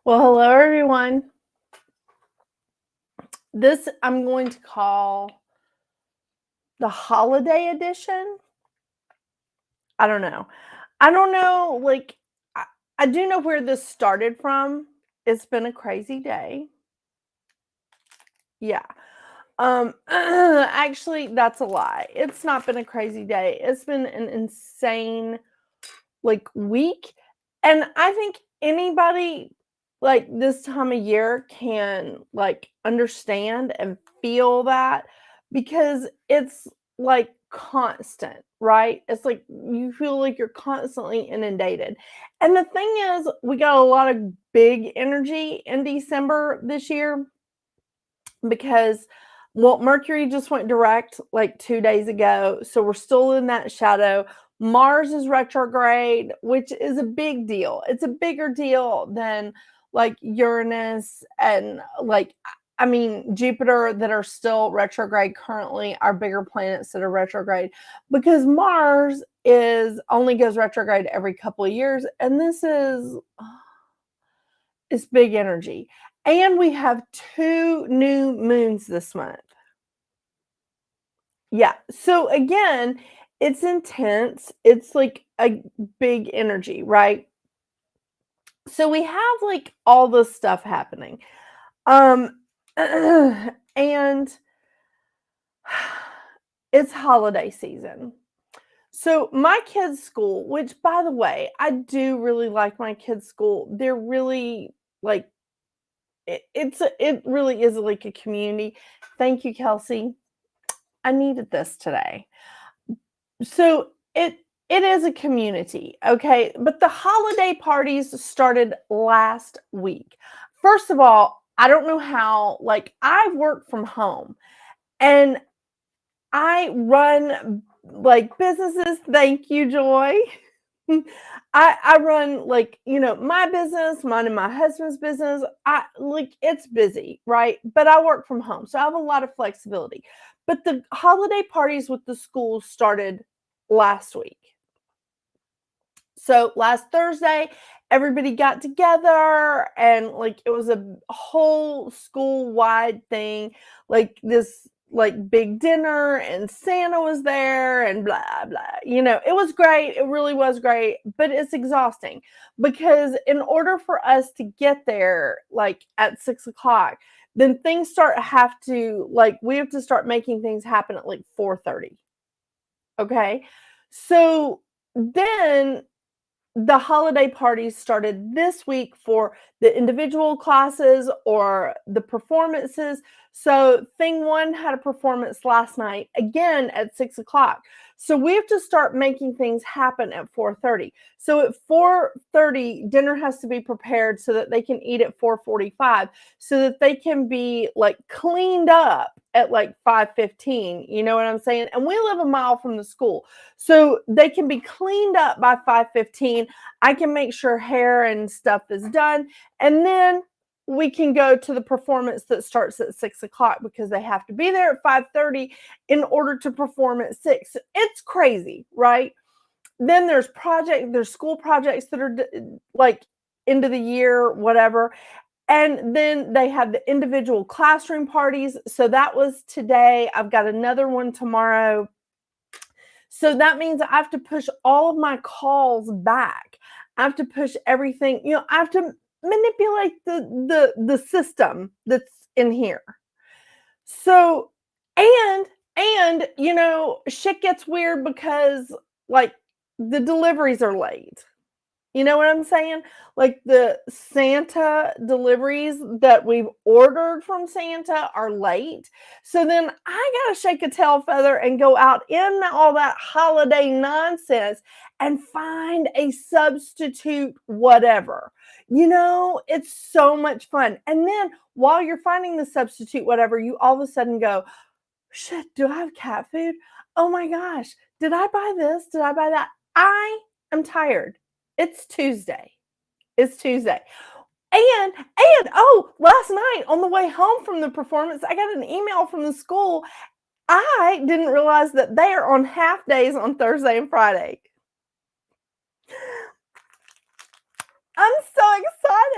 Well, hello everyone. This I'm going to call the holiday edition. I don't know. I don't know, like I do know where this started from. It's been a crazy day. Yeah. Actually that's a lie. It's not been a crazy day. It's been an insane week. And I think anybody this time of year can understand and feel that because it's constant, right? It's like you feel like you're constantly inundated. And the thing is, we got a lot of big energy in December this year because Mercury just went direct like 2 days ago, so we're still in that shadow. Mars is retrograde, which is a big deal. It's a bigger deal than Uranus and Jupiter that are still retrograde currently are bigger planets that are retrograde because Mars is only goes retrograde every couple of years, and this is it's big energy. And we have 2 new moons this month. Yeah. So again, it's intense. It's like a big energy, right? So we have all this stuff happening. Um and it's holiday season. So my kids' school, which by the way, I do really like my kids' school. They're really like it really is like a community. Thank you, Kelsey. I needed this today. So it is a community, okay? But the holiday parties started last week. First of all, I don't know how, I work from home and I run businesses. Thank you, Joy. I run my business, mine and my husband's business. I it's busy, right? But I work from home, so I have a lot of flexibility. But the holiday parties with the schools started last week. So last Thursday, everybody got together and it was a whole school wide thing, this big dinner, and Santa was there and blah blah. It was great. It really was great, but it's exhausting because in order for us to get there at 6 o'clock, then things have to we have to start making things happen at 4:30. Okay. So then the holiday parties started this week for the individual classes or the performances. So thing one had a performance last night, again at 6 o'clock. So we have to start making things happen at 4:30. So at 4:30, dinner has to be prepared so that they can eat at 4:45, so that they can be cleaned up at 5:15. You know what I'm saying? And we live a mile from the school. So they can be cleaned up by 5:15. I can make sure hair and stuff is done. And then we can go to the performance that starts at 6 o'clock because they have to be there at 5:30 in order to perform at 6. It's crazy, right? Then there's school projects that are end of the year, whatever. And then they have the individual classroom parties. So that was today. I've got another one tomorrow. So that means I have to push all of my calls back. I have to push everything, I have to manipulate the system that's in here. So and shit gets weird because the deliveries are late. You know what I'm saying? The Santa deliveries that we've ordered from Santa are late. So then I got to shake a tail feather and go out in all that holiday nonsense and find a substitute whatever. It's so much fun. And then while you're finding the substitute whatever, you all of a sudden go, shit, do I have cat food? Oh my gosh, did I buy this? Did I buy that? I am tired. It's Tuesday. It's Tuesday. And last night on the way home from the performance, I got an email from the school. I didn't realize that they are on half days on Thursday and Friday. I'm so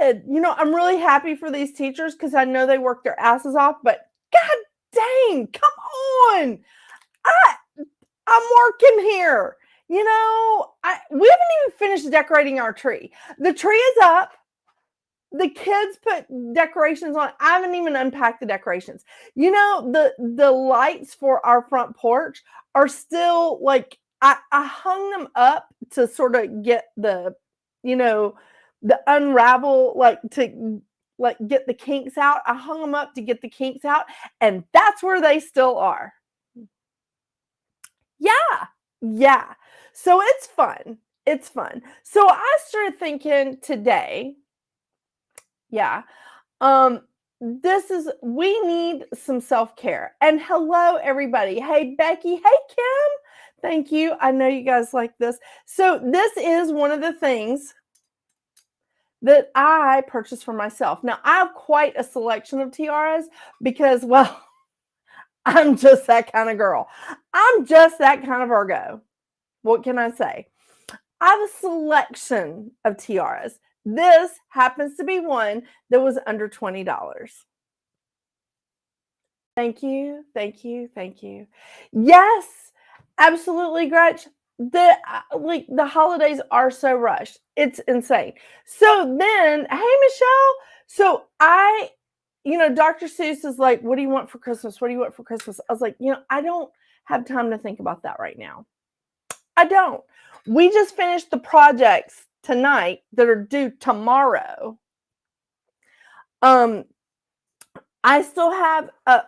good. You know, I'm really happy for these teachers because I know they work their asses off, but god dang, come on. I'm working here. You know, we haven't even finished decorating our tree. The tree is up. The kids put decorations on. I haven't even unpacked the decorations. You know, the lights for our front porch are still like, I hung them up to sort of get the, you know, the unravel, like to like get the kinks out. I hung them up to get the kinks out, and that's where they still are. Yeah. Yeah. So it's fun. It's fun. So I started thinking today, yeah, we need some self-care. And hello, everybody. Hey, Becky. Hey, Kim. Thank you. I know you guys like this. So this is one of the things that I purchased for myself. Now, I have quite a selection of tiaras because, well, I'm just that kind of girl. I'm just that kind of Virgo. What can I say? I have a selection of tiaras. This happens to be one that was under $20. Thank you, thank you, thank you. Yes, absolutely, Gretch. The holidays are so rushed. It's insane. So then, hey, Michelle. So Dr. Seuss is like, what do you want for Christmas? What do you want for Christmas? I was like, I don't have time to think about that right now. I don't. We just finished the projects tonight that are due tomorrow. I still have a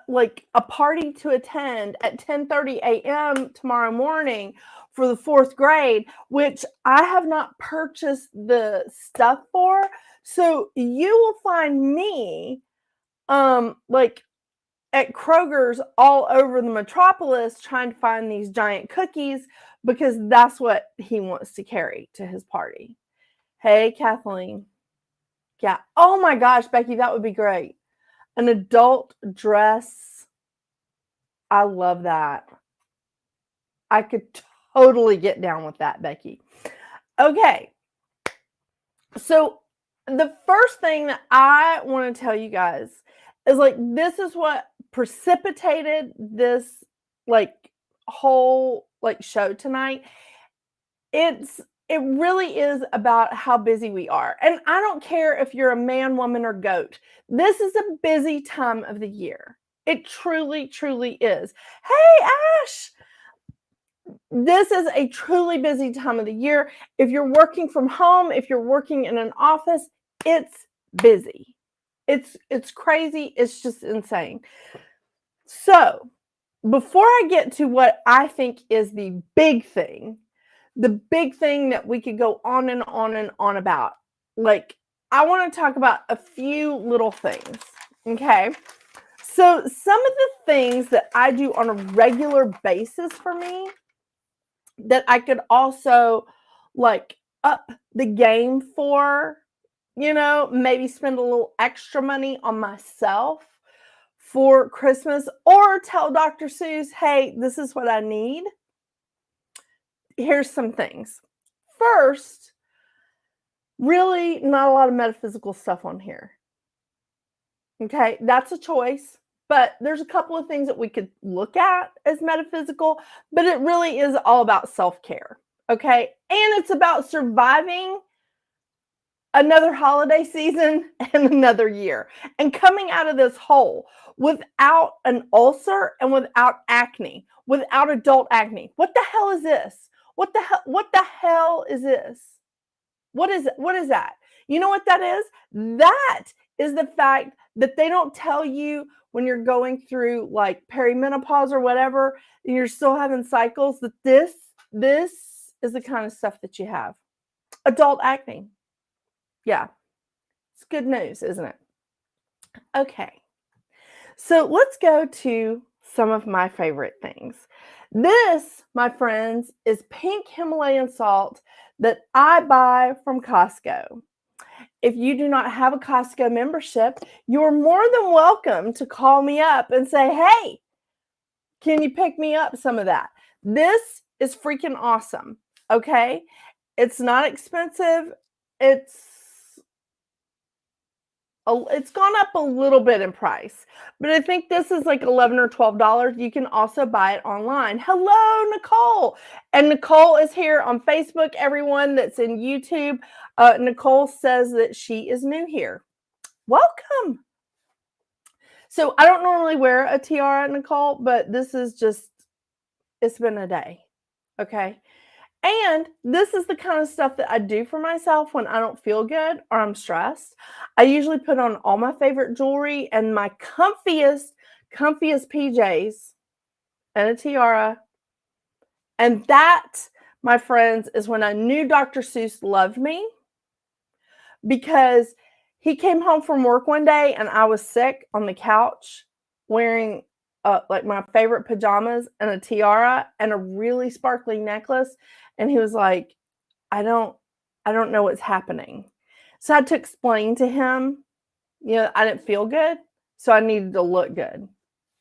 party to attend at 10:30 a.m. tomorrow morning for the 4th grade, which I have not purchased the stuff for. So you will find me at Kroger's all over the metropolis trying to find these giant cookies because that's what he wants to carry to his party. Hey, Kathleen. Yeah. Oh my gosh, Becky, that would be great. An adult dress. I love that. I could totally get down with that, Becky. Okay. So the first thing that I want to tell you guys is this is what precipitated this whole show tonight. It really is about how busy we are. And I don't care if you're a man, woman, or goat. This is a busy time of the year. It truly, truly is. Hey, Ash! This is a truly busy time of the year. If you're working from home, if you're working in an office, it's busy. It's crazy. It's just insane. So, before I get to what I think is the big thing that we could go on and on and on about, I want to talk about a few little things, okay? So some of the things that I do on a regular basis for me that I could also up the game for, maybe spend a little extra money on myself for Christmas, or tell Dr. Seuss, hey, this is what I need. Here's some things. First, really not a lot of metaphysical stuff on here. Okay, that's a choice, but there's a couple of things that we could look at as metaphysical, but it really is all about self-care. Okay, and it's about surviving another holiday season and another year and coming out of this hole without an ulcer and without acne, without adult acne. What the hell is this? What the hell is this? What is that? You know what that is? That is the fact that they don't tell you when you're going through perimenopause or whatever, and you're still having cycles, that this is the kind of stuff that you have. Adult acne. Yeah. It's good news, isn't it? Okay. So let's go to some of my favorite things. This, my friends, is pink Himalayan salt that I buy from Costco. If you do not have a Costco membership, you're more than welcome to call me up and say, hey, can you pick me up some of that? This is freaking awesome, okay? It's not expensive. It's it's gone up a little bit in price, but I think this is like $11 or $12. You can also buy it online. Hello, Nicole. And Nicole is here on Facebook, everyone that's in YouTube. Nicole says that she is new here. Welcome. So I don't normally wear a tiara, Nicole, but this is just, it's been a day. Okay. And this is the kind of stuff that I do for myself when I don't feel good or I'm stressed. I usually put on all my favorite jewelry and my comfiest PJs and a tiara. And that, my friends, is when I knew Dr. Seuss loved me, because he came home from work one day and I was sick on the couch wearing like my favorite pajamas and a tiara and a really sparkly necklace. And he was like, I don't know what's happening. So I had to explain to him, I didn't feel good, so I needed to look good.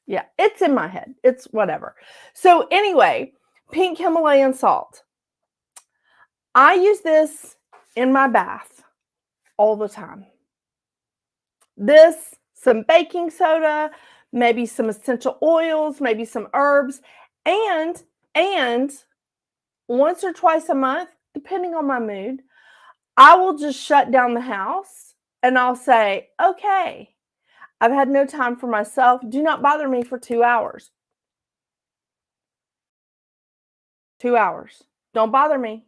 Yeah, it's in my head. It's whatever. So anyway, pink Himalayan salt. I use this in my bath all the time. This, some baking soda, maybe some essential oils, maybe some herbs, and once or twice a month, depending on my mood, I will just shut down the house and I'll say, okay, I've had no time for myself. Do not bother me for 2 hours. 2 hours. Don't bother me.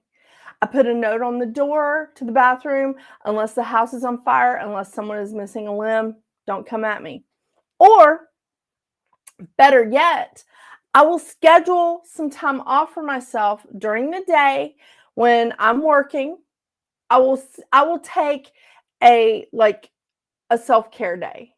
I put a note on the door to the bathroom. Unless the house is on fire, unless someone is missing a limb, don't come at me. Or better yet, I will schedule some time off for myself during the day when I'm working. I will take a self-care day,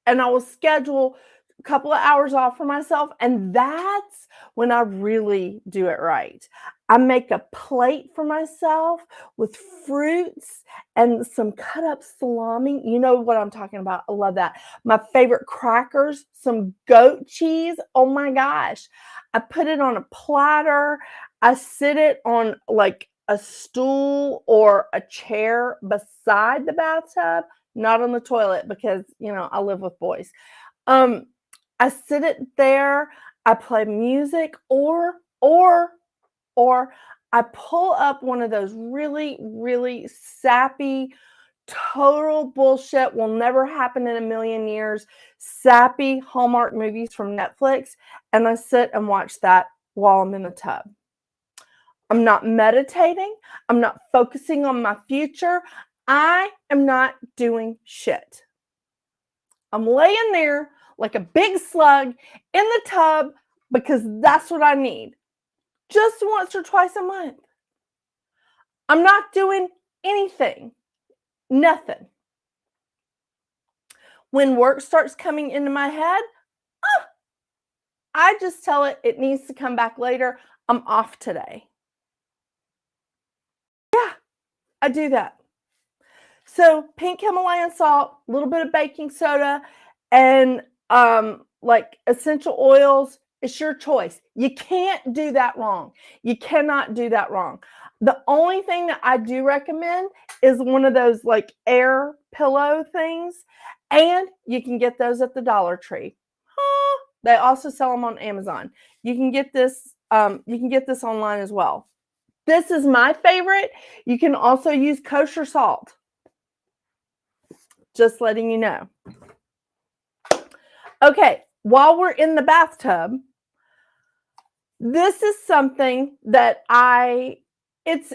and I will schedule a couple of hours off for myself, and that's when I really do it right. I make a plate for myself with fruits and some cut up salami. You know what I'm talking about. I love that. My favorite crackers, some goat cheese. Oh my gosh. I put it on a platter. I sit it on like a stool or a chair beside the bathtub, not on the toilet, because, I live with boys. I sit it there. I play music, or I pull up one of those really, really sappy, total bullshit, will never happen in a million years, sappy Hallmark movies from Netflix, and I sit and watch that while I'm in the tub. I'm not meditating. I'm not focusing on my future. I am not doing shit. I'm laying there like a big slug in the tub because that's what I need. Just once or twice a month. I'm not doing anything. Nothing. When work starts coming into my head, I just tell it needs to come back later. I'm off today. Yeah, I do that. So pink Himalayan salt, a little bit of baking soda, and like essential oils. It's your choice. You can't do that wrong. You cannot do that wrong. The only thing that I do recommend is one of those like air pillow things, and you can get those at the Dollar Tree. They also sell them on Amazon. You can get this. You can get this online as well. This is my favorite. You can also use kosher salt. Just letting you know. Okay, while we're in the bathtub, this is something that it's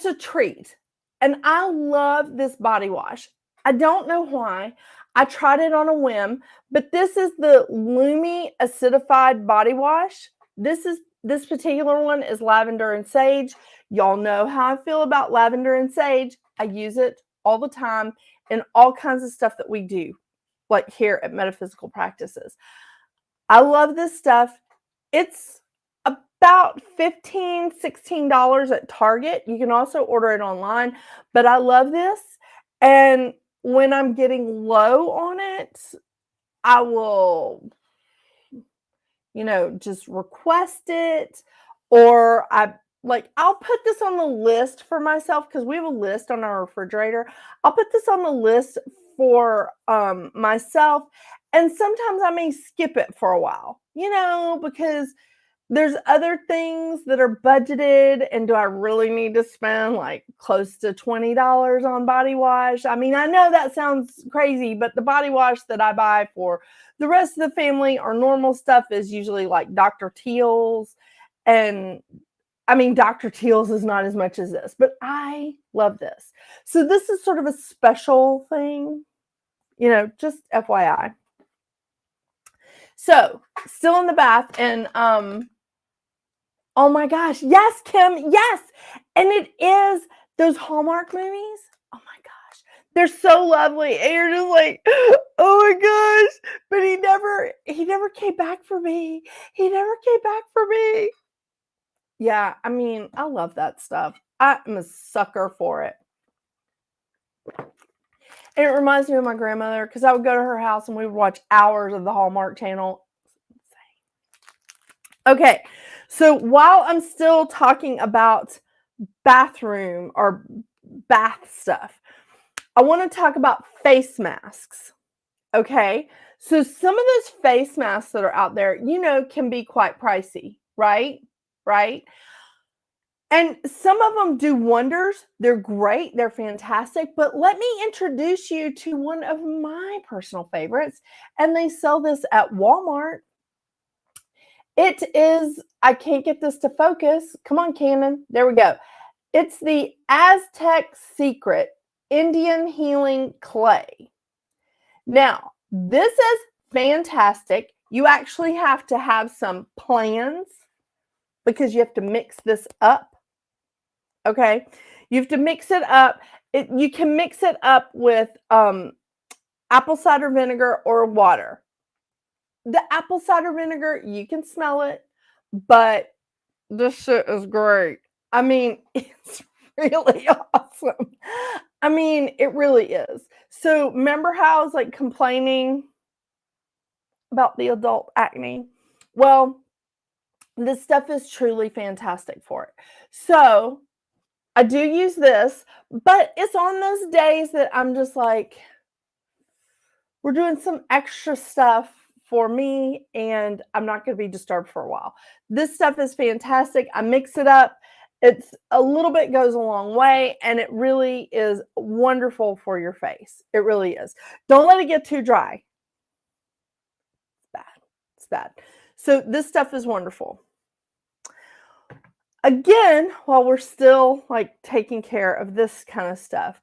a treat. And I love this body wash. I don't know why. I tried it on a whim, but this is the Lumi acidified body wash. This particular one is lavender and sage. Y'all know how I feel about lavender and sage. I use it all the time in all kinds of stuff that we do, like here at Metaphysical Practices. I love this stuff. It's about $15, $16 at Target. You can also order it online, but I love this. And when I'm getting low on it, I will, just request it, or I'll put this on the list for myself because we have a list on our refrigerator. I'll put this on the list for myself. And sometimes I may skip it for a while, because there's other things that are budgeted. And do I really need to spend like close to $20 on body wash? I mean, I know that sounds crazy, but the body wash that I buy for the rest of the family or normal stuff is usually like Dr. Teal's. And I mean, Dr. Teal's is not as much as this, but I love this. So this is sort of a special thing, just FYI. So still in the bath, and oh my gosh, yes, Kim, yes. And it is those Hallmark movies. Oh my gosh, they're so lovely. And you're just like, oh my gosh, but he never came back for me. He never came back for me. Yeah, I mean, I love that stuff. I'm a sucker for it. And it reminds me of my grandmother, because I would go to her house and we would watch hours of the Hallmark Channel. Okay, so while I'm still talking about bathroom or bath stuff, I want to talk about face masks. Okay, so some of those face masks that are out there, can be quite pricey, right? Right? And some of them do wonders. They're great. They're fantastic. But let me introduce you to one of my personal favorites. And they sell this at Walmart. It is, I can't get this to focus. Come on, Canon. There we go. It's the Aztec Secret Indian Healing Clay. Now, this is fantastic. You actually have to have some plans because you have to mix this up. Okay, you have to mix it up. You can mix it up with apple cider vinegar or water. The apple cider vinegar, you can smell it, but this shit is great. I mean, it's really awesome. I mean, it really is. So remember how I was like complaining about the adult acne? Well, this stuff is truly fantastic for it. So I do use this, but it's on those days that I'm just like, we're doing some extra stuff for me and I'm not going to be disturbed for a while. This stuff is fantastic. I mix it up. It's a little bit goes a long way, and it really is wonderful for your face. It really is. Don't let it get too dry. It's bad. It's bad. So this stuff is wonderful. Again, while we're still like taking care of this kind of stuff,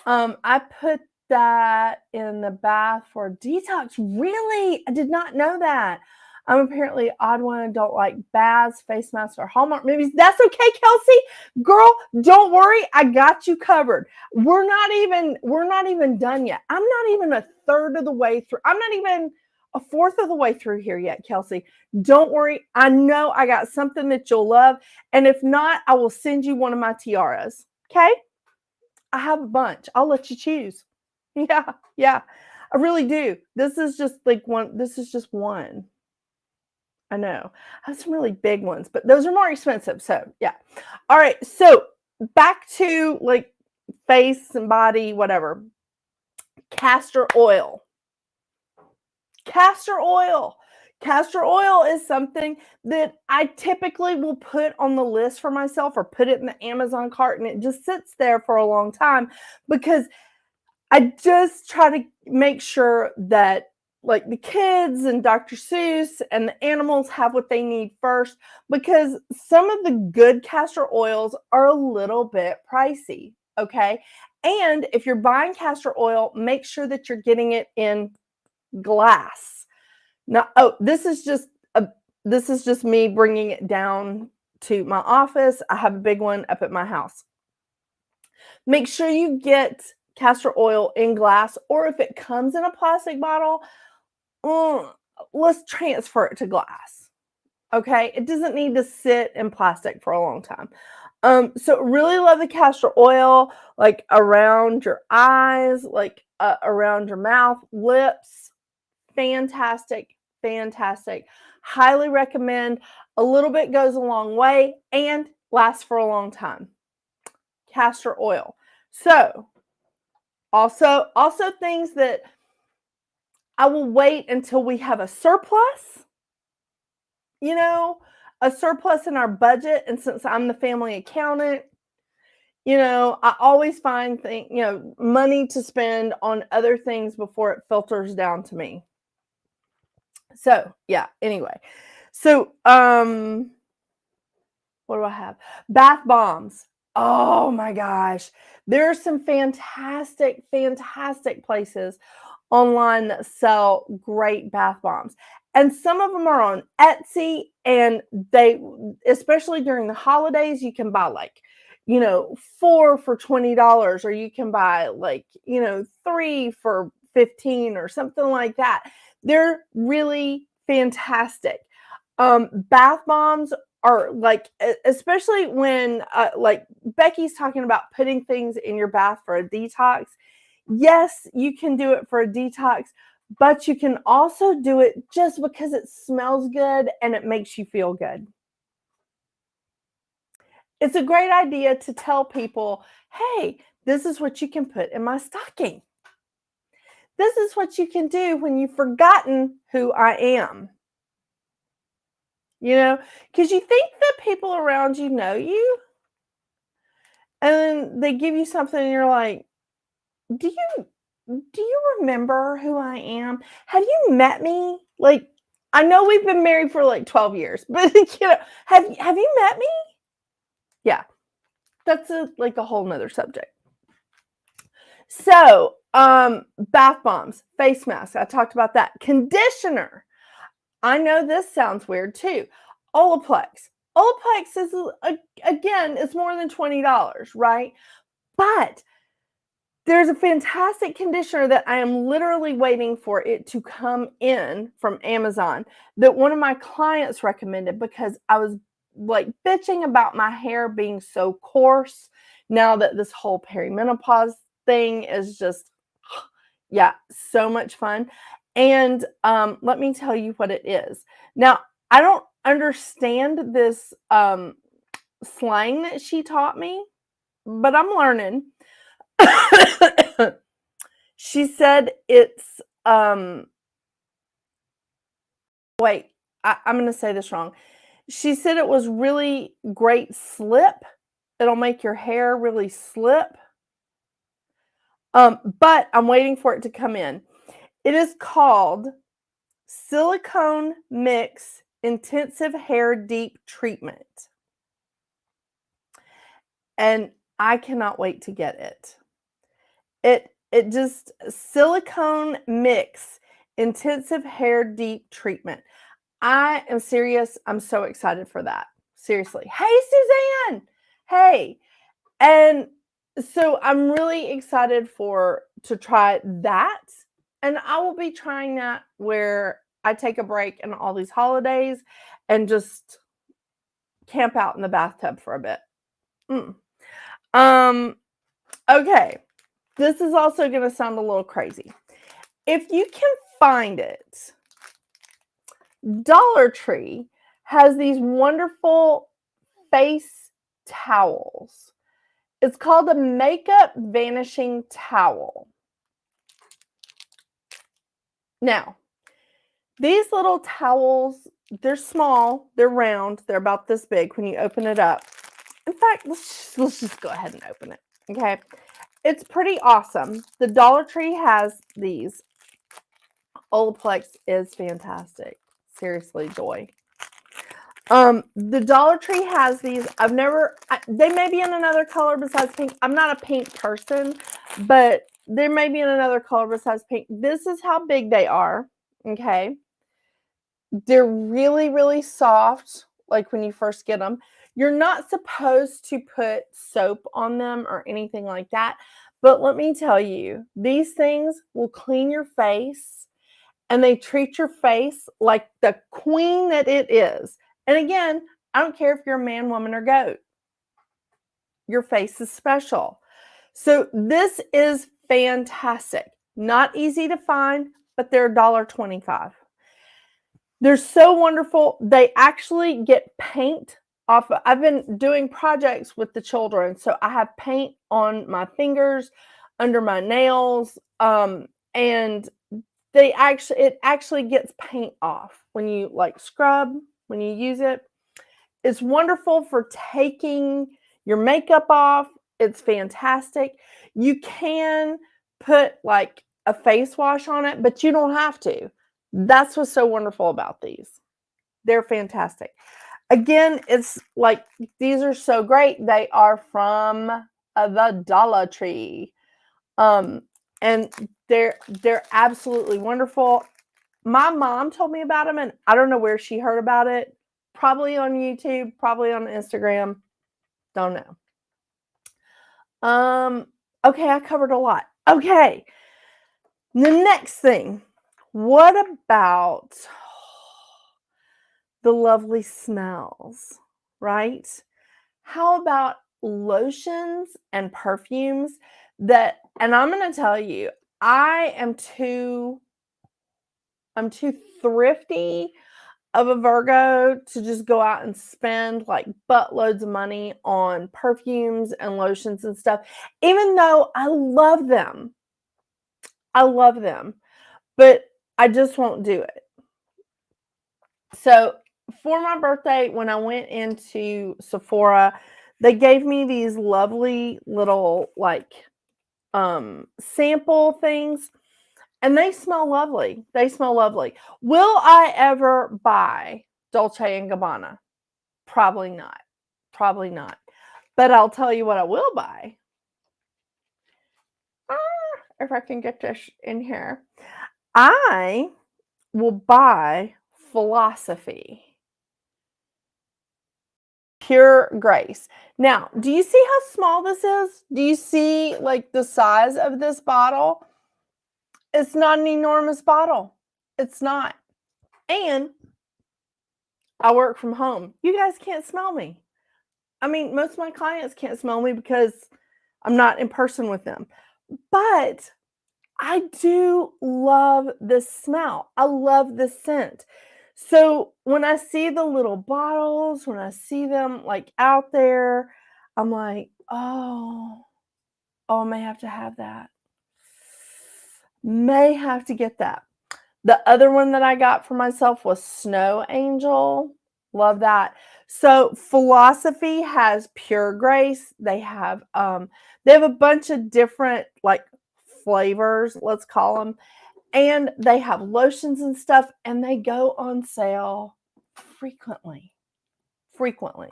I put that in the bath for detox. Really? I did not know that. I'm apparently odd one. I don't like baths, face masks, or Hallmark movies. That's okay, Kelsey. Girl, don't worry. I got you covered. We're not even done yet. I'm not even a third of the way through. I'm not even a fourth of the way through here yet, Kelsey. Don't worry. I know I got something that you'll love. And if not, I will send you one of my tiaras. Okay? I have a bunch. I'll let you choose. Yeah. I really do. This is just like one. This is just one. I know. I have some really big ones, but those are more expensive. So yeah. All right. So back to like face and body, whatever. Castor oil. Castor oil. Castor oil is something that I typically will put on the list for myself or put it in the Amazon cart, and it just sits there for a long time because I just try to make sure that like the kids and Dr. Seuss and the animals have what they need first, because some of the good castor oils are a little bit pricey, okay? And if you're buying castor oil, make sure that you're getting it in glass. Now, this is just me bringing it down to my office. I have a big one up at my house. Make sure you get castor oil in glass, or if it comes in a plastic bottle, let's transfer it to glass. Okay, it doesn't need to sit in plastic for a long time. So really love the castor oil, like around your eyes, like around your mouth, lips. Fantastic. Highly recommend. A little bit goes a long way and lasts for a long time. Castor oil. So Also things that I will wait until we have a surplus, a surplus in our budget. And since I'm the family accountant, I always find money to spend on other things before it filters down to me. So, yeah, anyway. So, what do I have? Bath bombs. Oh my gosh. There are some fantastic, fantastic places online that sell great bath bombs. And some of them are on Etsy, and especially during the holidays, you can buy 4 for $20, or you can buy 3 for 15 or something like that. They're really fantastic. Bath bombs are especially when Becky's talking about putting things in your bath for a detox. Yes, you can do it for a detox, but you can also do it just because it smells good and it makes you feel good. It's a great idea to tell people, hey, this is what you can put in my stocking. This is what you can do when you've forgotten who I am. Because you think that people around you know you, and they give you something and you're like, do you remember who I am? Have you met me? I know we've been married for 12 years, but have you met me? Yeah, that's a whole nother subject. So, bath bombs, face masks, I talked about that. Conditioner. I know this sounds weird too. Olaplex. Olaplex is, again, it's more than $20, right? But there's a fantastic conditioner that I am literally waiting for it to come in from Amazon that one of my clients recommended, because I was bitching about my hair being so coarse now that this whole perimenopause thing is just, yeah, so much fun. And let me tell you what it is. Now, I don't understand this slang that she taught me, but I'm learning. She said it's wait, I'm going to say this wrong. She said it was really great slip. It'll make your hair really slip. But I'm waiting for it to come in. It is called Silicone Mix Intensive Hair Deep Treatment. And I cannot wait to get it. It just Silicone Mix Intensive Hair Deep Treatment. I am serious. I'm so excited for that. Seriously. Hey, Suzanne. Hey. And so I'm really excited to try that. And I will be trying that where I take a break in all these holidays and just camp out in the bathtub for a bit. Okay. This is also going to sound a little crazy. If you can find it, Dollar Tree has these wonderful face towels. It's called a makeup vanishing towel. Now, these little towels, they're small, they're round, they're about this big when you open it up. In fact, let's just go ahead and open it, okay? It's pretty awesome. The Dollar Tree has these. Olaplex is fantastic. Seriously, joy. The Dollar Tree has these. They may be in another color besides pink. I'm not a pink person, but they may be in another color besides pink. This is how big they are, okay? They're really, really soft, like when you first get them. You're not supposed to put soap on them or anything like that, but let me tell you, these things will clean your face, and they treat your face like the queen that it is. And again, I don't care if you're a man, woman, or goat. Your face is special. So this is fantastic. Not easy to find, but they're $1.25. They're so wonderful. They actually get paint off. I've been doing projects with the children, so I have paint on my fingers. under my nails, and it actually gets paint off when you, like, scrub, when you use it. It's wonderful for taking your makeup off. It's fantastic. You can put, like, a face wash on it, but you don't have to. That's what's so wonderful about these. They're fantastic. Again, it's like, these are so great. They are from the Dollar Tree. And they're absolutely wonderful. My mom told me about them, and I don't know where she heard about it. Probably on YouTube, probably on Instagram. Don't know. Okay, I covered a lot. Okay. The next thing. What about the lovely smells, right? How about lotions and perfumes and I'm going to tell you, I'm too thrifty of a Virgo to just go out and spend like buttloads of money on perfumes and lotions and stuff, even though I love them. I love them, but I just won't do it. So for my birthday, when I went into Sephora, they gave me these lovely little like sample things, and they smell lovely. They smell lovely. Will I ever buy Dolce & Gabbana? Probably not. Probably not. But I'll tell you what I will buy. If I can get this in here. I will buy Philosophy. Pure Grace. Now, do you see how small this is? Do you see like the size of this bottle? It's not an enormous bottle. It's not. And I work from home. You guys can't smell me. I mean, most of my clients can't smell me because I'm not in person with them. But I do love the smell. I love the scent. So when I see the little bottles, when I see them like out there, I'm like, oh, I may have to have that. May have to get that. The other one that I got for myself was Snow Angel. Love that. So Philosophy has Pure Grace. They have a bunch of different like flavors, let's call them. And they have lotions and stuff, and they go on sale frequently. Frequently.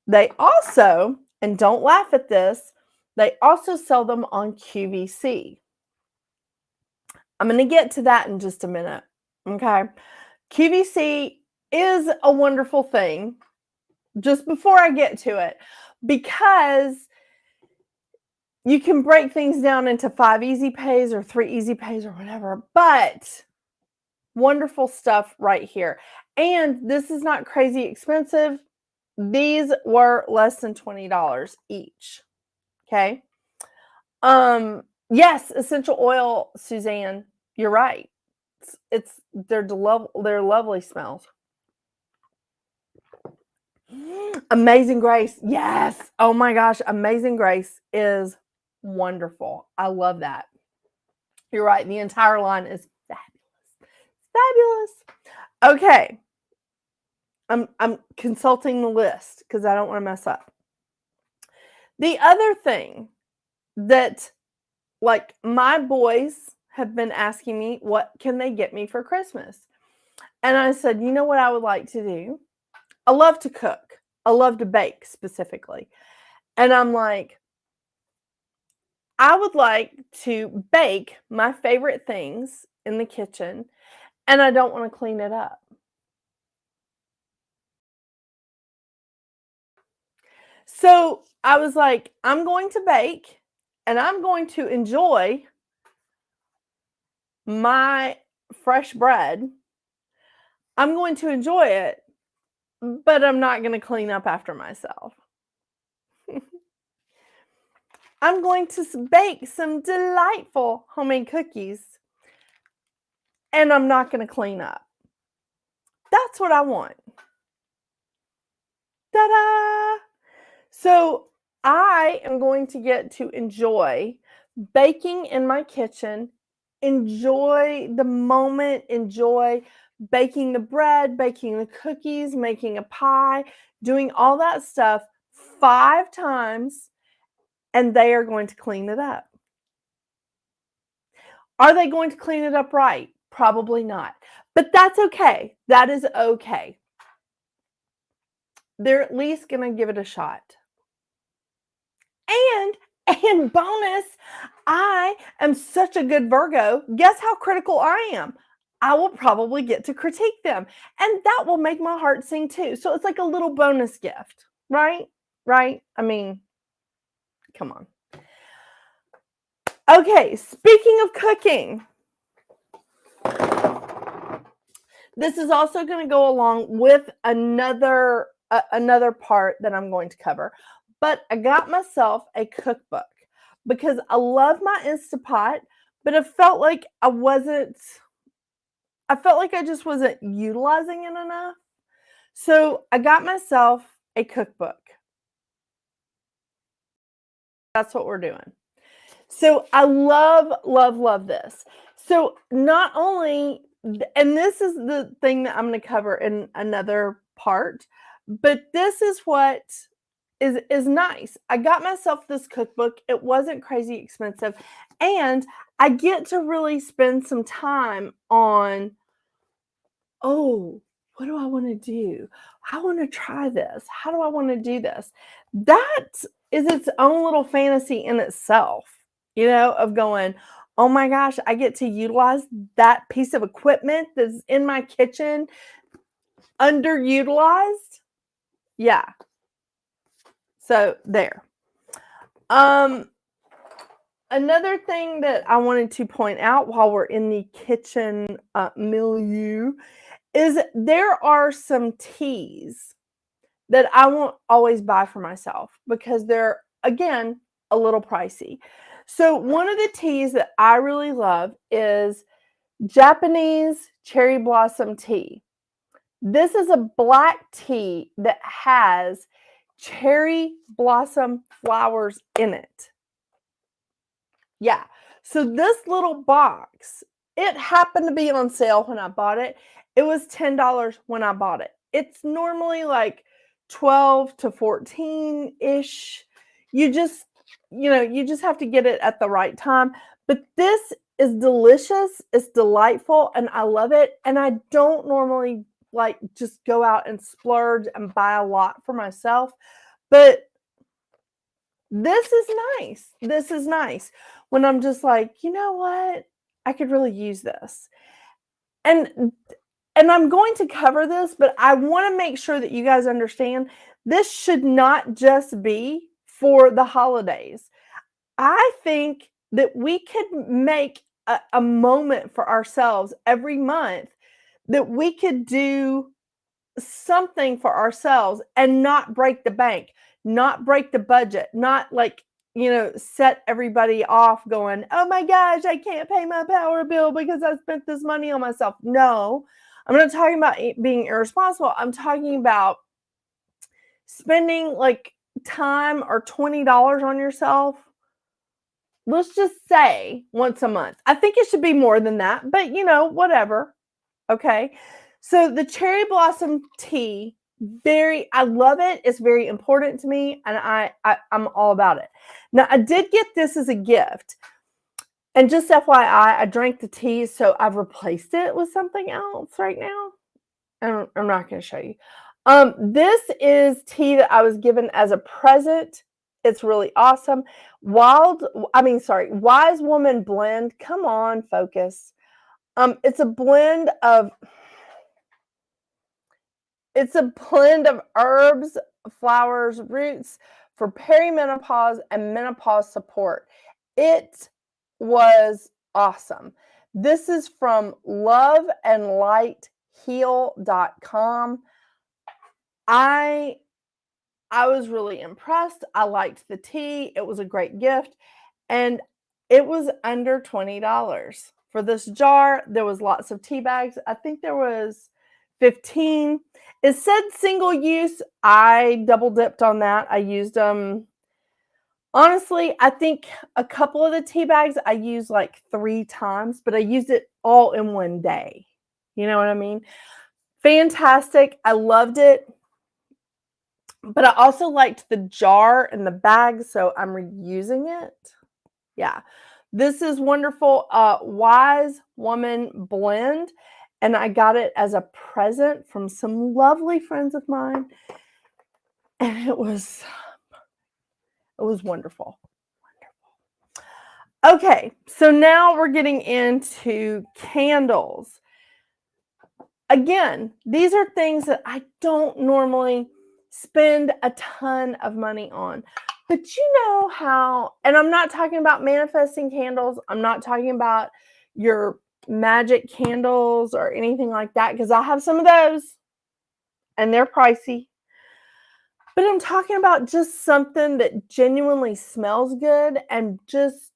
They also, and don't laugh at this, they also sell them on QVC. I'm going to get to that in just a minute. Okay. QVC is a wonderful thing. Just before I get to it, because you can break things down into 5 easy pays or 3 easy pays or whatever, but wonderful stuff right here. And this is not crazy expensive. These were less than $20 each. Okay. Yes, essential oil, Suzanne, you're right. They're lovely smells. Amazing Grace. Yes. Oh my gosh. Amazing Grace is wonderful. I love that. You're right. The entire line is fabulous. Fabulous. Okay. I'm consulting the list because I don't want to mess up. The other thing that like my boys have been asking me, what can they get me for Christmas? And I said, you know what I would like to do? I love to cook. I love to bake specifically. And I'm like, I would like to bake my favorite things in the kitchen, and I don't want to clean it up. So I was like, I'm going to bake, and I'm going to enjoy my fresh bread. I'm going to enjoy it, but I'm not going to clean up after myself. I'm going to bake some delightful homemade cookies, and I'm not going to clean up. That's what I want. Ta-da! So I am going to get to enjoy baking in my kitchen, enjoy the moment, enjoy baking the bread, baking the cookies, making a pie, doing all that stuff 5 times, and they are going to clean it up. Are they going to clean it up right? Probably not. But that's okay. That is okay. They're at least going to give it a shot. And bonus, I am such a good Virgo. Guess how critical I am? I will probably get to critique them. And that will make my heart sing too. So it's like a little bonus gift, right? Right? I mean, come on. Okay, speaking of cooking, this is also going to go along with another part that I'm going to cover. But I got myself a cookbook because I love my Instapot, but I felt like I just wasn't utilizing it enough. So I got myself a cookbook. That's what we're doing. So I love this. So not only, and this is the thing that I'm going to cover in another part, but this is what is nice. I got myself this cookbook. It wasn't crazy expensive, and I get to really spend some time on, oh, what do I want to do? I want to try this. How do I want to do this? That is its own little fantasy in itself, of going, oh my gosh, I get to utilize that piece of equipment that's in my kitchen, underutilized. Yeah. So there. Another thing that I wanted to point out while we're in the kitchen milieu is there are some teas that I won't always buy for myself because they're, again, a little pricey. So one of the teas that I really love is Japanese cherry blossom tea. This is a black tea that has cherry blossom flowers in it. Yeah. So this little box, it happened to be on sale when I bought it. It was $10 when I bought it. It's normally like 12 to 14-ish. You just have to get it at the right time. But this is delicious. It's delightful and I love it. And I don't normally just go out and splurge and buy a lot for myself. But this is nice. This is nice when I'm just like, you know what? I could really use this. And I'm going to cover this, but I want to make sure that you guys understand this should not just be for the holidays. I think that we could make a moment for ourselves every month that we could do something for ourselves and not break the bank, not break the budget, not set everybody off going, oh my gosh, I can't pay my power bill because I spent this money on myself. No, I'm not talking about being irresponsible. I'm talking about spending time or $20 on yourself. Let's just say once a month. I think it should be more than that, but whatever. Okay. So the cherry blossom tea, I love it. It's very important to me, and I'm all about it. Now, I did get this as a gift, and just FYI, I drank the tea, so I've replaced it with something else right now. I'm not going to show you. This is tea that I was given as a present. It's really awesome. Wise Woman blend. Come on, focus. It's a blend of herbs, flowers, roots for perimenopause and menopause support. It was awesome. This is from loveandlightheal.com. I was really impressed. I liked the tea. It was a great gift. And it was under $20 for this jar. There was lots of tea bags. I think there was 15. It said single use. I double dipped on that. I used them Honestly, I think a couple of the tea bags I used like 3 times, but I used it all in one day. You know what I mean? Fantastic. I loved it. But I also liked the jar and the bag, so I'm reusing it. Yeah. This is wonderful. Wise Woman blend, and I got it as a present from some lovely friends of mine, and it was wonderful. Okay, so now we're getting into candles. Again, these are things that I don't normally spend a ton of money on. But you know how, and I'm not talking about manifesting candles, I'm not talking about your magic candles or anything like that, because I have some of those and they're pricey. But I'm talking about just something that genuinely smells good and just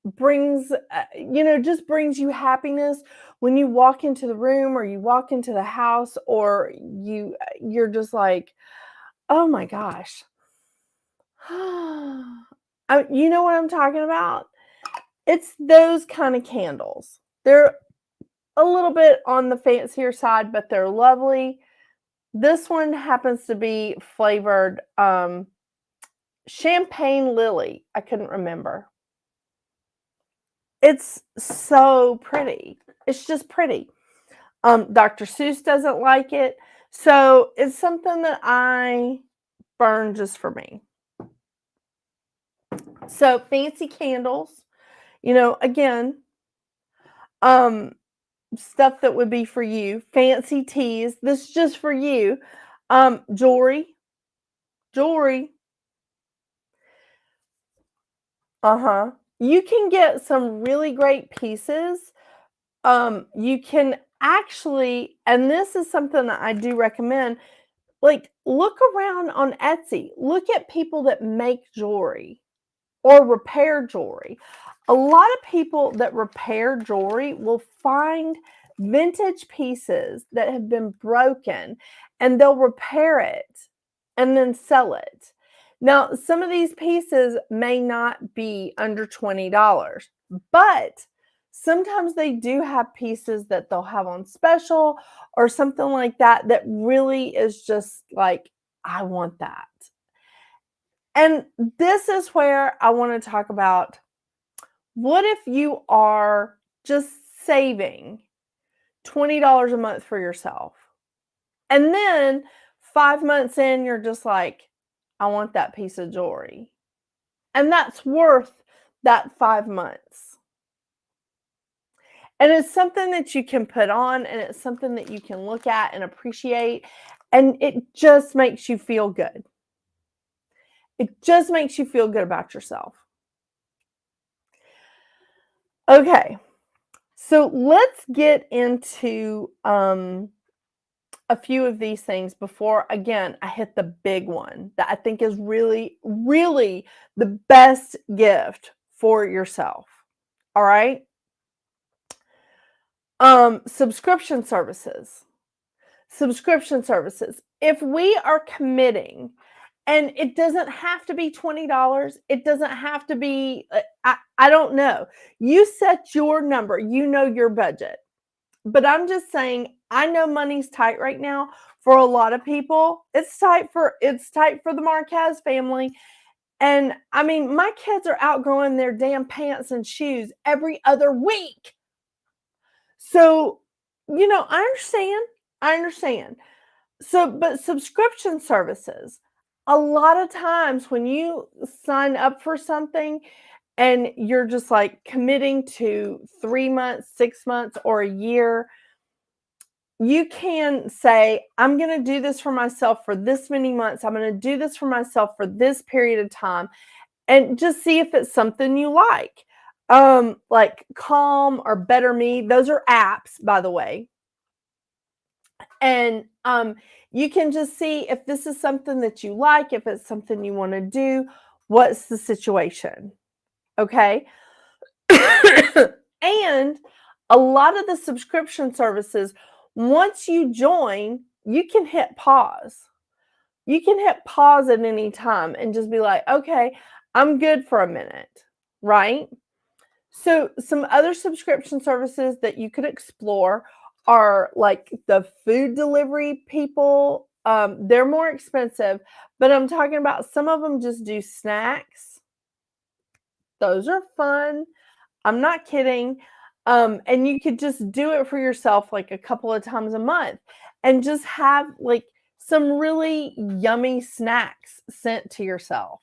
brings just brings you happiness when you walk into the room or you walk into the house, or you're just like, oh my gosh. You know what I'm talking about? It's those kind of candles. They're a little bit on the fancier side, but they're lovely. This one happens to be flavored champagne lily. I couldn't remember. It's so pretty. It's just pretty. Dr. Seuss doesn't like it. So it's something that I burn just for me. So fancy candles, again, stuff that would be for you. Fancy teas, this is just for you. Jewelry. Uh-huh. You can get some really great pieces. You can actually, and this is something that I do recommend, like look around on Etsy. Look at people that make jewelry or repair jewelry. A lot of people that repair jewelry will find vintage pieces that have been broken, and they'll repair it and then sell it. Now, some of these pieces may not be under $20, but sometimes they do have pieces that they'll have on special or something like that that really is just like, I want that. And this is where I want to talk about, what if you are just saving $20 a month for yourself? And then 5 months in, you're just like, I want that piece of jewelry. And that's worth that 5 months. And it's something that you can put on, and it's something that you can look at and appreciate. And it just makes you feel good. It just makes you feel good about yourself. Okay, so let's get into a few of these things before, again, I hit the big one that I think is really, really the best gift for yourself. All right. Subscription services. Subscription services. If we are committing, and it doesn't have to be $20, it doesn't have to be, I don't know. You set your number, you know your budget. But I'm just saying, I know money's tight right now for a lot of people. It's tight for the Marquez family. And I mean, my kids are outgrowing their damn pants and shoes every other week. So, I understand. I understand. So, but subscription services, a lot of times when you sign up for something and you're just like committing to 3 months, 6 months, or a year, you can say, I'm going to do this for myself for this many months. I'm going to do this for myself for this period of time, and just see if it's something you like. Like Calm or Better Me, those are apps, by the way. And you can just see if this is something that you like, if it's something you want to do, what's the situation. Okay. And a lot of the subscription services, once you join, you can hit pause. you can hit pause at any time and just be like, okay, I'm good for a minute, right? So, some other subscription services that you could explore are like the food delivery people. They're more expensive, but I'm talking about some of them just do snacks. Those are fun. I'm not kidding. And you could just do it for yourself like a couple of times a month and just have like some really yummy snacks sent to yourself.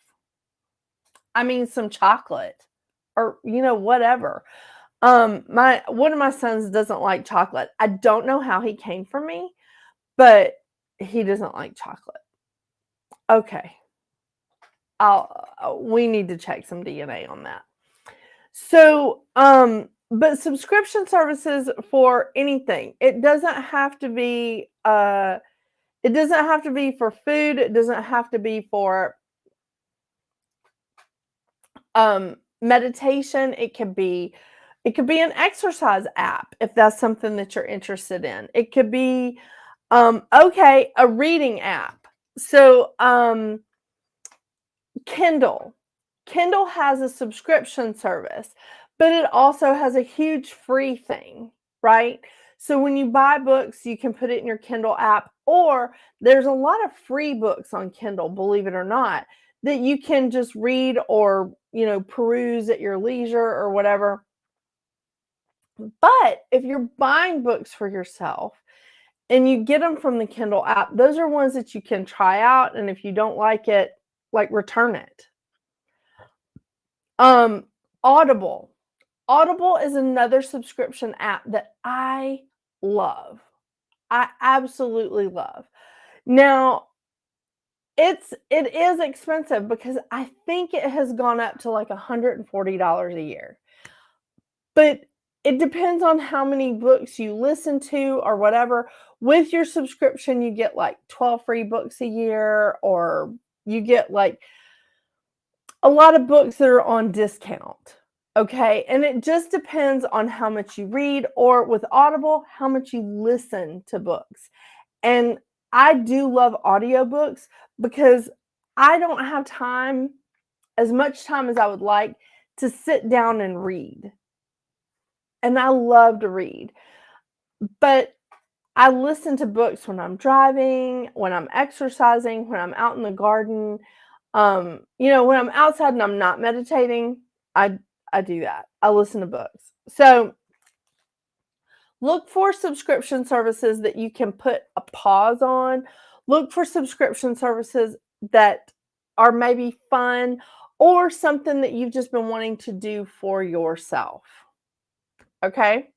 I mean, some chocolate or, whatever. My one of my sons doesn't like chocolate. I don't know how he came for me, but he doesn't like chocolate. Okay. We need to check some DNA on that. So, but subscription services for anything. It doesn't have to be for food, it doesn't have to be for meditation. It could be an exercise app if that's something that you're interested in. It could be a reading app. So, Kindle. Kindle has a subscription service, but it also has a huge free thing, right? So when you buy books, you can put it in your Kindle app, or there's a lot of free books on Kindle, believe it or not, that you can just read or, peruse at your leisure or whatever. But if you're buying books for yourself and you get them from the Kindle app, those are ones that you can try out, and if you don't like it, like, return it. Audible. Audible is another subscription app that I love. I absolutely love. Now, it is expensive because I think it has gone up to like $140 a year. But it depends on how many books you listen to or whatever. With your subscription, you get like 12 free books a year, or you get like a lot of books that are on discount. Okay. And it just depends on how much you read, or with Audible, how much you listen to books. And I do love audiobooks because I don't have time, as much time as I would like, to sit down and read. And I love to read. But I listen to books when I'm driving, when I'm exercising, when I'm out in the garden. When I'm outside and I'm not meditating, I do that. I listen to books. So look for subscription services that you can put a pause on. Look for subscription services that are maybe fun or something that you've just been wanting to do for yourself. Okay?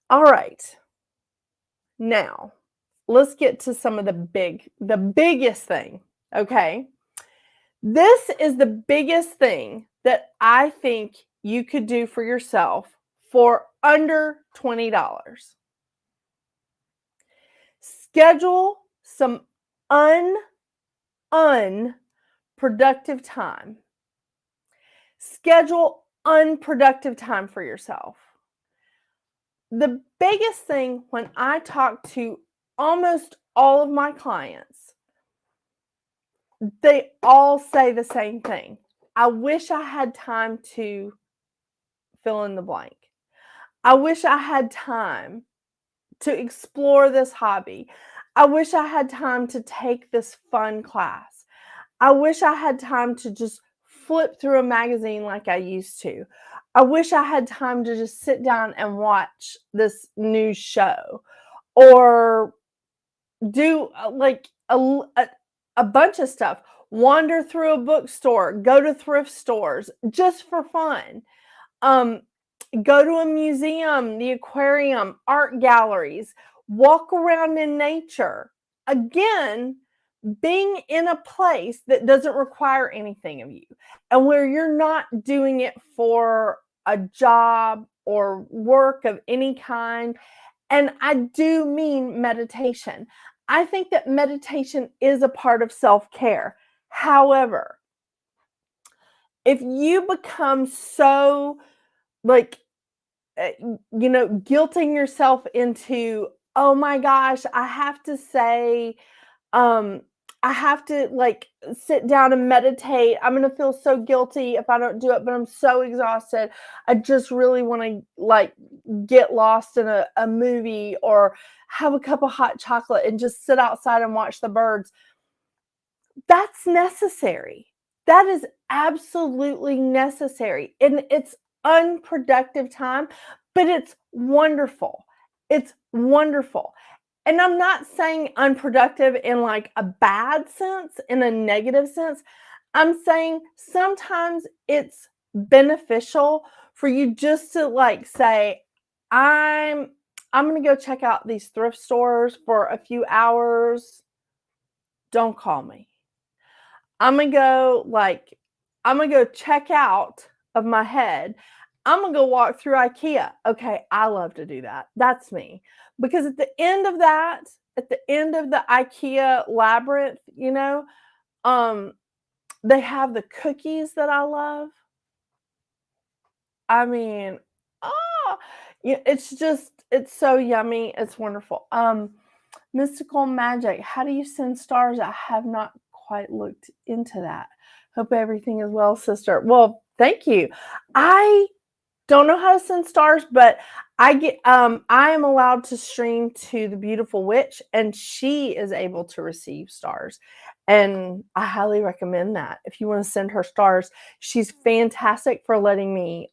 All right. Now, let's get to some of the biggest thing, okay? This is the biggest thing that I think you could do for yourself for under $20. Schedule some unproductive time. Schedule unproductive time for yourself. The biggest thing when I talk to almost all of my clients, they all say the same thing. I wish I had time to fill in the blank. I wish I had time to explore this hobby. I wish I had time to take this fun class. I wish I had time to just flip through a magazine like I used to. I wish I had time to just sit down and watch this news show, or do like a bunch of stuff. Wander through a bookstore, go to thrift stores just for fun. Go to a museum, the aquarium, art galleries, walk around in nature. Again, being in a place that doesn't require anything of you and where you're not doing it for a job or work of any kind. And I do mean meditation. I think that meditation is a part of self-care. However, if you become so like, guilting yourself into, oh my gosh, I I have to like sit down and meditate. I'm going to feel so guilty if I don't do it, but I'm so exhausted. I just really want to like get lost in a movie or have a cup of hot chocolate and just sit outside and watch the birds. That's necessary. That is absolutely necessary. And it's unproductive time, but it's wonderful. It's wonderful. And I'm not saying unproductive in like a bad sense, in a negative sense. I'm saying sometimes it's beneficial for you just to like say, I'm going to go check out these thrift stores for a few hours. Don't call me. I'm going to go check out of my head. I'm going to go walk through IKEA. Okay, I love to do that. That's me. Because at the end of the IKEA labyrinth, they have the cookies that I love. I mean, it's so yummy. It's wonderful. Mystical magic. How do you send stars? I have not quite looked into that. Hope everything is well, sister. Well, thank you. I don't know how to send stars, but I am allowed to stream to the beautiful witch, and she is able to receive stars. And I highly recommend that. If you want to send her stars, she's fantastic for letting me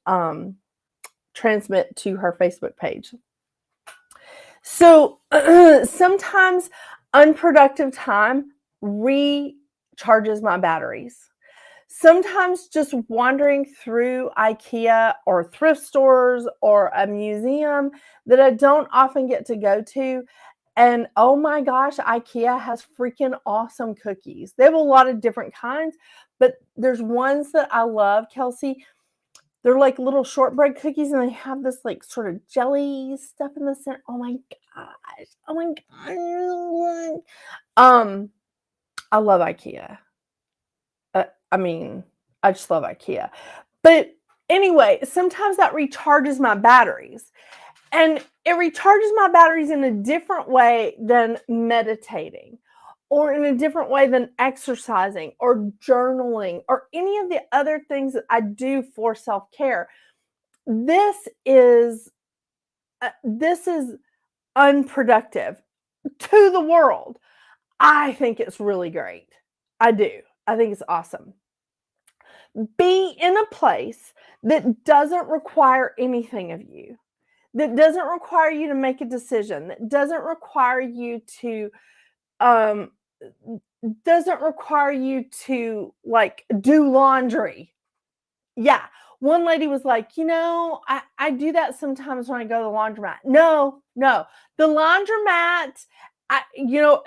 transmit to her Facebook page. So sometimes unproductive time recharges my batteries. Sometimes just wandering through IKEA or thrift stores or a museum that I don't often get to go to. And oh my gosh, IKEA has freaking awesome cookies. They have a lot of different kinds, but there's ones that I love, Kelsey. They're like little shortbread cookies, and they have this like sort of jelly stuff in the center. Oh my gosh. Oh my god. I love IKEA. I just love IKEA. But anyway, sometimes that recharges my batteries. And it recharges my batteries in a different way than meditating, or in a different way than exercising or journaling or any of the other things that I do for self-care. This is unproductive to the world. I think it's really great. I do. I think it's awesome. Be in a place that doesn't require anything of you, that doesn't require you to make a decision, that doesn't require you to like do laundry. Yeah. One lady was like, I do that sometimes when I go to the laundromat. No. The laundromat,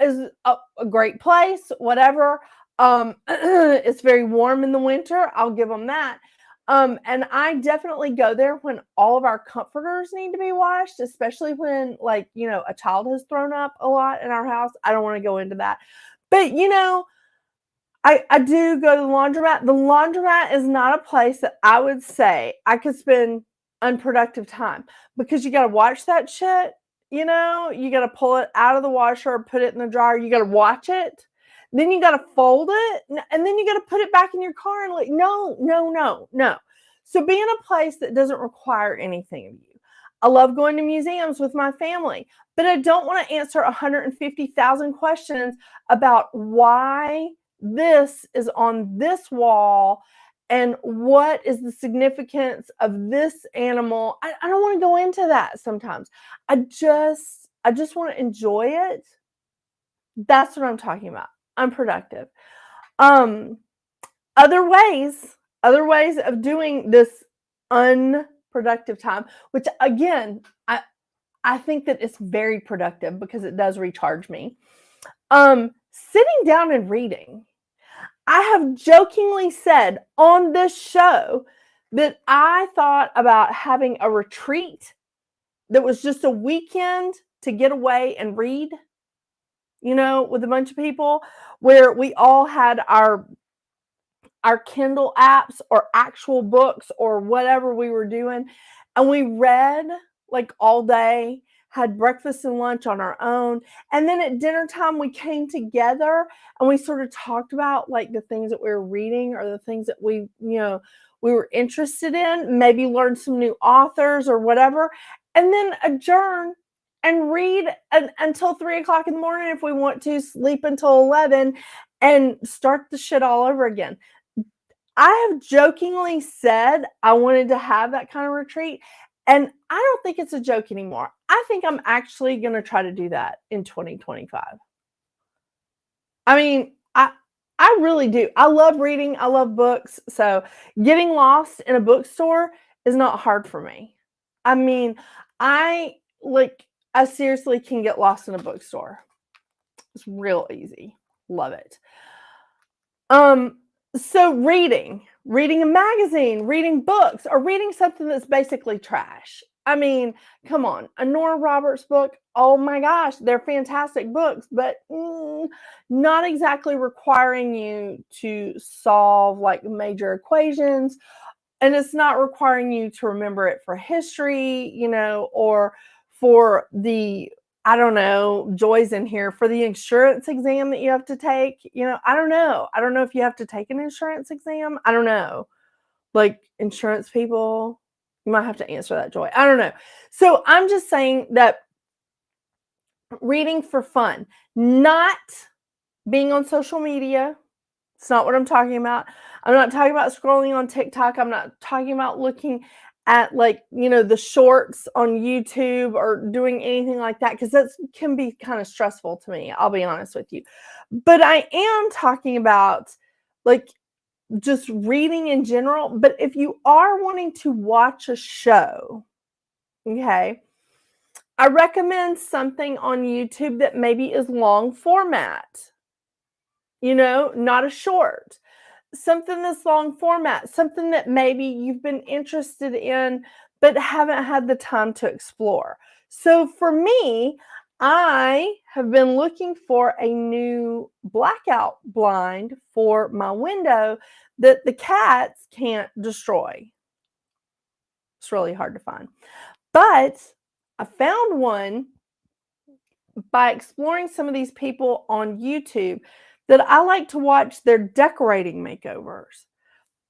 is a great place, whatever. It's very warm in the winter. I'll give them that. And I definitely go there when all of our comforters need to be washed, especially when a child has thrown up a lot in our house. I don't want to go into that. But, I do go to the laundromat. The laundromat is not a place that I would say I could spend unproductive time, because you got to watch that shit. You got to pull it out of the washer, put it in the dryer. You got to watch it. Then you got to fold it, and then you got to put it back in your car and no. So be in a place that doesn't require anything of you. I love going to museums with my family, but I don't want to answer 150,000 questions about why this is on this wall and what is the significance of this animal. I don't want to go into that sometimes. I just want to enjoy it. That's what I'm talking about. Unproductive. Other ways of doing this unproductive time, which again, I think that it's very productive because it does recharge me. Sitting down and reading. I have jokingly said on this show that I thought about having a retreat that was just a weekend to get away and read, with a bunch of people, where we all had our Kindle apps or actual books or whatever we were doing, and we read like all day, had breakfast and lunch on our own. And then at dinner time, we came together and we sort of talked about like the things that we were reading or the things that we were interested in, maybe learn some new authors or whatever, and then adjourn and read until 3 o'clock in the morning if we want to, sleep until 11, and start the shit all over again. I have jokingly said I wanted to have that kind of retreat, and I don't think it's a joke anymore. I think I'm actually going to try to do that in 2025. I mean, I really do. I love reading. I love books. So getting lost in a bookstore is not hard for me. I mean, I seriously can get lost in a bookstore. It's real easy. Love it. So reading a magazine, reading books, or reading something that's basically trash. I mean, come on, a Nora Roberts book, oh my gosh, they're fantastic books, but not exactly requiring you to solve like major equations, and it's not requiring you to remember it for history, or for the, I don't know, Joy's in here, for the insurance exam that you have to take. I don't know. I don't know if you have to take an insurance exam. I don't know. Like insurance people, you might have to answer that, Joy. I don't know. So I'm just saying that reading for fun, not being on social media. It's not what I'm talking about. I'm not talking about scrolling on TikTok. I'm not talking about looking at the shorts on YouTube or doing anything like that, because that can be kind of stressful to me. I'll be honest with you. But I am talking about like just reading in general. But if you are wanting to watch a show, okay, I recommend something on YouTube that maybe is long format, not a short. Something that's long format, something that maybe you've been interested in but haven't had the time to explore. So for me, I have been looking for a new blackout blind for my window that the cats can't destroy. It's really hard to find. But I found one by exploring some of these people on YouTube that I like to watch their decorating makeovers.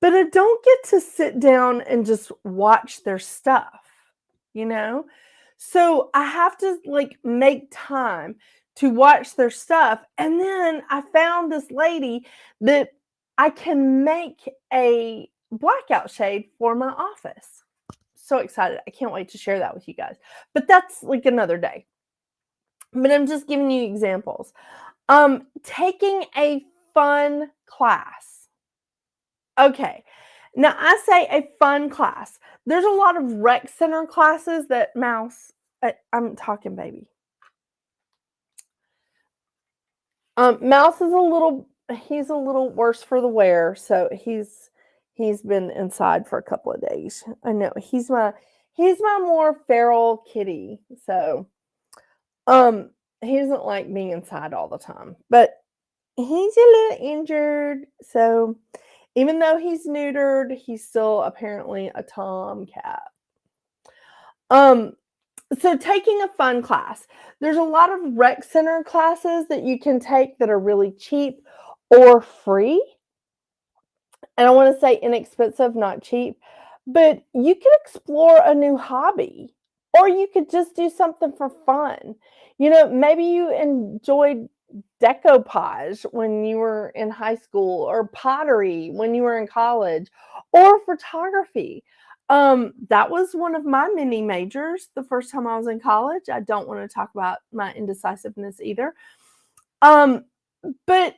But I don't get to sit down and just watch their stuff, So I have to make time to watch their stuff. And then I found this lady that I can make a blackout shade for my office. So excited. I can't wait to share that with you guys. But that's another day. But I'm just giving you examples. Taking a fun class. Okay. Now, I say a fun class. There's a lot of rec center classes that Mouse, I'm talking baby. Mouse is he's a little worse for the wear, so he's been inside for a couple of days. I know he's my more feral kitty, so he doesn't like being inside all the time, but he's a little injured, so even though he's neutered, he's still apparently a tomcat. So taking a fun class. There's a lot of rec center classes that you can take that are really cheap or free. And I want to say inexpensive, not cheap. But you could explore a new hobby, or you could just do something for fun. Maybe you enjoyed decoupage when you were in high school, or pottery when you were in college, or photography. That was one of my mini majors the first time I was in college. I don't want to talk about my indecisiveness either. But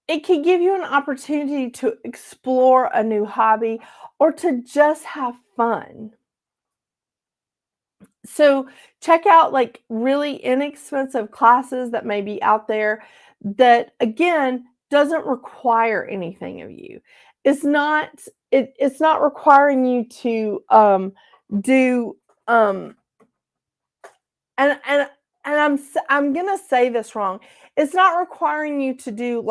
it could give you an opportunity to explore a new hobby or to just have fun. So check out really inexpensive classes that may be out there that, again, doesn't require anything of you. It's not requiring you to do and I'm gonna say this wrong. It's not requiring you to do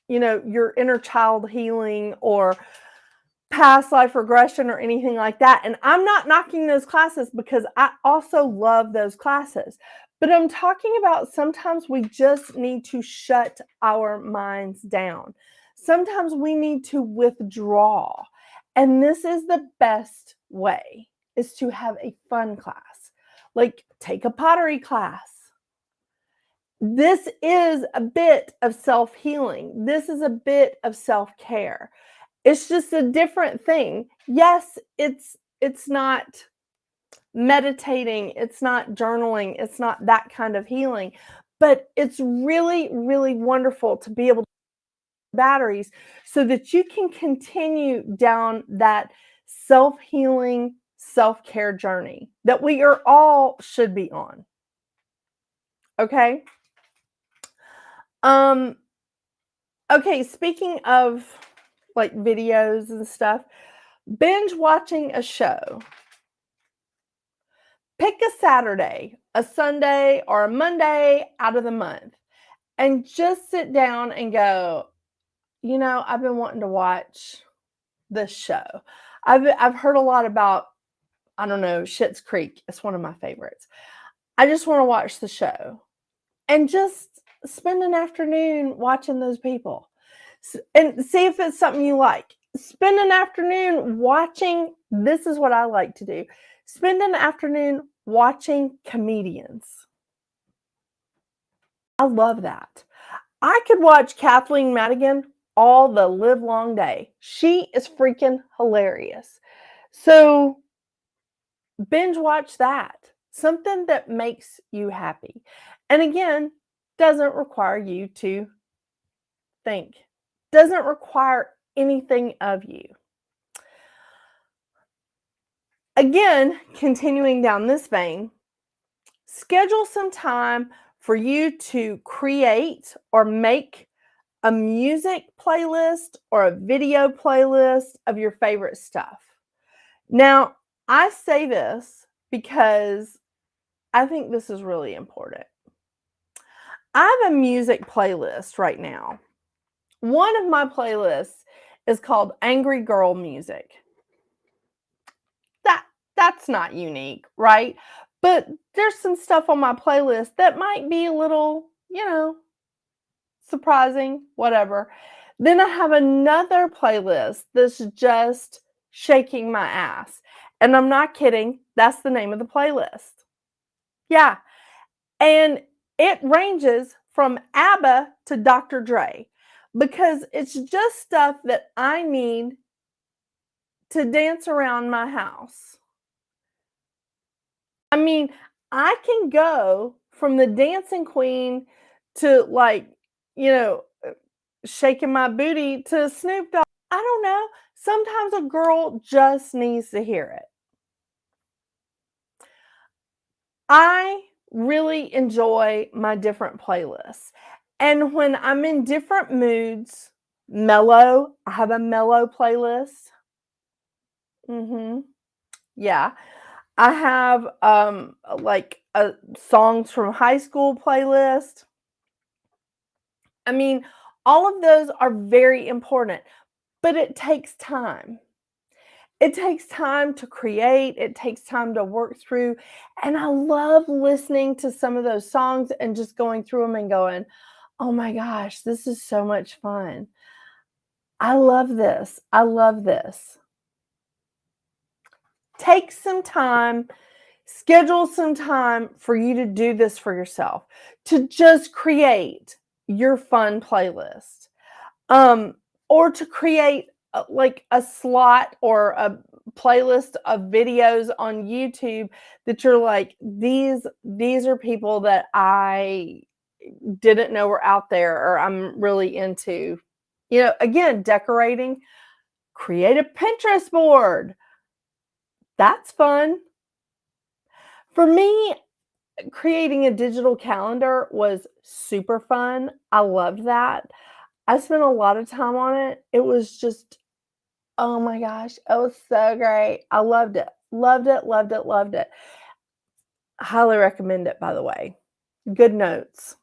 your inner child healing or past life regression or anything like that. And I'm not knocking those classes because I also love those classes. But I'm talking about sometimes we just need to shut our minds down. Sometimes we need to withdraw. And this is the best way, is to have a fun class. Like take a pottery class. This is a bit of self-healing. This is a bit of self-care. It's just a different thing. Yes, it's not meditating, it's not journaling, it's not that kind of healing, but it's really, really wonderful to be able to batteries so that you can continue down that self-healing, self-care journey that we are all should be on. Okay? Okay, speaking of like videos and stuff, binge watching a show. Pick a Saturday, a Sunday, or a Monday out of the month and just sit down and go, you know, I've been wanting to watch this show. I've heard a lot about, I don't know, Schitt's Creek. It's one of my favorites. I just want to watch the show and just spend an afternoon watching those people and see if it's something you like. Spend an afternoon watching, this is what I like to do. Spend an afternoon watching comedians. I love that. I could watch Kathleen Madigan all the live long day. She is freaking hilarious. So binge watch that. Something that makes you happy. And again, doesn't require you to think. Doesn't require anything of you. Again, continuing down this vein, schedule some time for you to create or make a music playlist or a video playlist of your favorite stuff. Now, I say this because I think this is really important. I have a music playlist right now. One of my playlists is called Angry Girl Music. That's not unique, right? But there's some stuff on my playlist that might be a little, you know, surprising, whatever. Then I have another playlist that's just shaking my ass. And I'm not kidding. That's the name of the playlist. Yeah. And it ranges from ABBA to Dr. Dre because it's just stuff that I need to dance around my house. I mean, I can go from the dancing queen to like, you know, shaking my booty to Snoop Dogg. I don't know. Sometimes a girl just needs to hear it. I really enjoy my different playlists. And when I'm in different moods, mellow, I have a mellow playlist. Yeah. I have like a songs from high school playlist. I mean, all of those are very important, but it takes time. It takes time to create, it takes time to work through, and I love listening to some of those songs and just going through them and going, "Oh my gosh, this is so much fun. I love this. I love this." Take some time, schedule some time for you to do this for yourself, to just create your fun playlist. Or to create like a slot or a playlist of videos on YouTube that you're like, these are people that I didn't know were out there or I'm really into. You know, again, decorating, create a Pinterest board. That's fun. For me, creating a digital calendar was super fun. I loved that. I spent a lot of time on it. It was just, oh my gosh, it was so great. I loved it. Loved it, loved it, loved it. Highly recommend it, by the way. Good notes.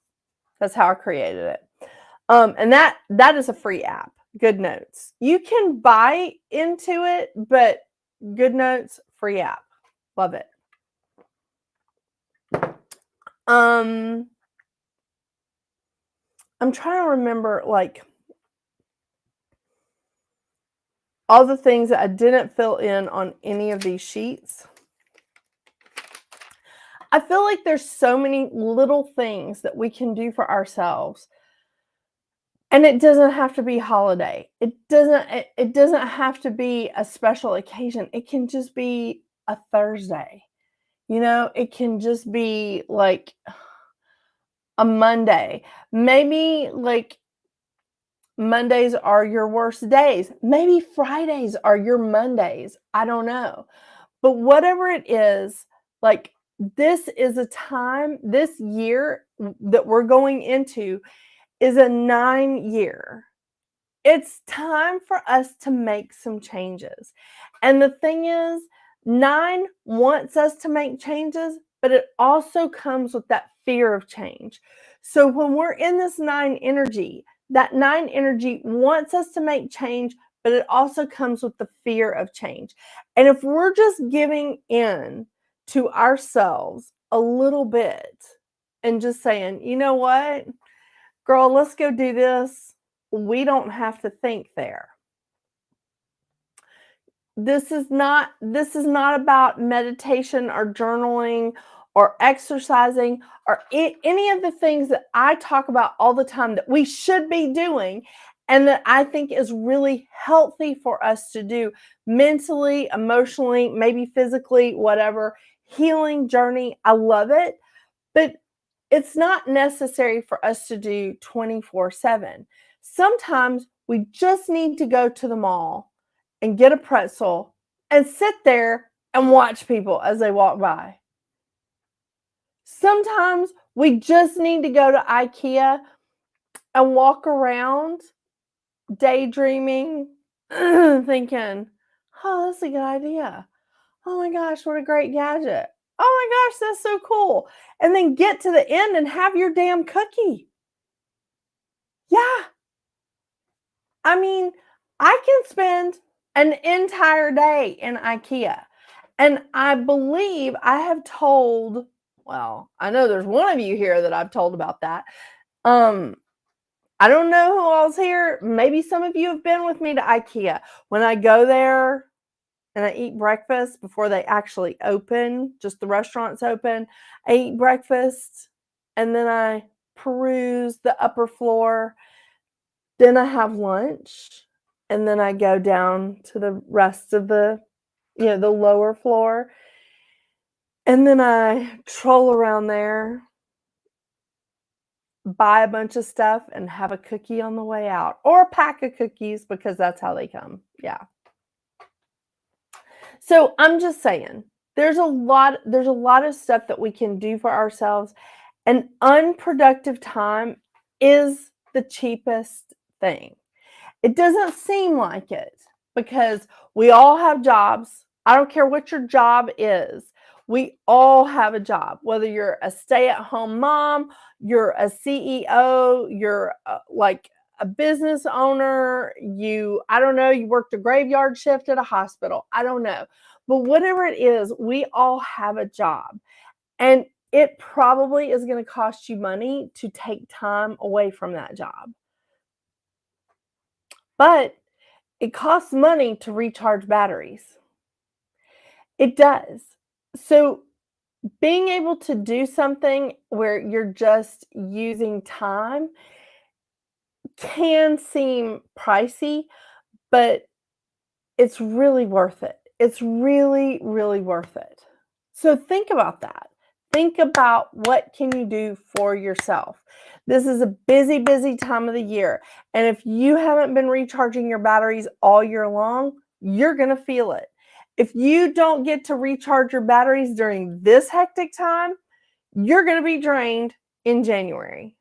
That's how I created it. And that is a free app. Good Notes. You can buy into it, but Good Notes, free app. Love it. I'm trying to remember, like, all the things that I didn't fill in on any of these sheets. I feel like there's so many little things that we can do for ourselves. And it doesn't have to be holiday. It doesn't have to be a special occasion. It can just be a Thursday. You know, it can just be like a Monday. Maybe like Mondays are your worst days. Maybe Fridays are your Mondays. I don't know. But whatever it is, like, this is a time, this year that we're going into is a 9-year. It's time for us to make some changes. And the thing is, 9 wants us to make changes, but it also comes with that fear of change. So when we're in this 9 energy, that 9 energy wants us to make change, but it also comes with the fear of change. And if we're just giving in to ourselves a little bit and just saying, you know what, girl, let's go do this, we don't have to think there. This is not about meditation or journaling or exercising or any of the things that I talk about all the time that we should be doing and that I think is really healthy for us to do mentally, emotionally, maybe physically, whatever. Healing journey, I love it, but it's not necessary for us to do 24/7. Sometimes we just need to go to the mall and get a pretzel and sit there and watch people as they walk by. Sometimes we just need to go to IKEA and walk around daydreaming, thinking, oh, that's a good idea. Oh my gosh, what a great gadget. Oh my gosh, that's so cool. And then get to the end and have your damn cookie. Yeah. I mean, I can spend an entire day in IKEA. And I believe I have told, well, I know there's one of you here that I've told about that. I don't know who all's here. Maybe some of you have been with me to IKEA. When I go there and I eat breakfast before they actually open, just the restaurants open, I eat breakfast and then I peruse the upper floor. Then I have lunch and then I go down to the rest of the lower floor. And then I troll around there, buy a bunch of stuff, and have a cookie on the way out, or a pack of cookies because that's how they come. Yeah. So I'm just saying, there's a lot of stuff that we can do for ourselves, and unproductive time is the cheapest thing. It doesn't seem like it because we all have jobs. I don't care what your job is. We all have a job, whether you're a stay-at-home mom, you're a CEO, you're like a business owner, I don't know, you worked a graveyard shift at a hospital. I don't know. But whatever it is, we all have a job. And it probably is going to cost you money to take time away from that job. But it costs money to recharge batteries. It does. So being able to do something where you're just using time can seem pricey, but it's really worth it. It's really, really worth it. So think about that. Think about what can you do for yourself. This is a busy, busy time of the year. And if you haven't been recharging your batteries all year long, you're going to feel it. If you don't get to recharge your batteries during this hectic time, you're going to be drained in January.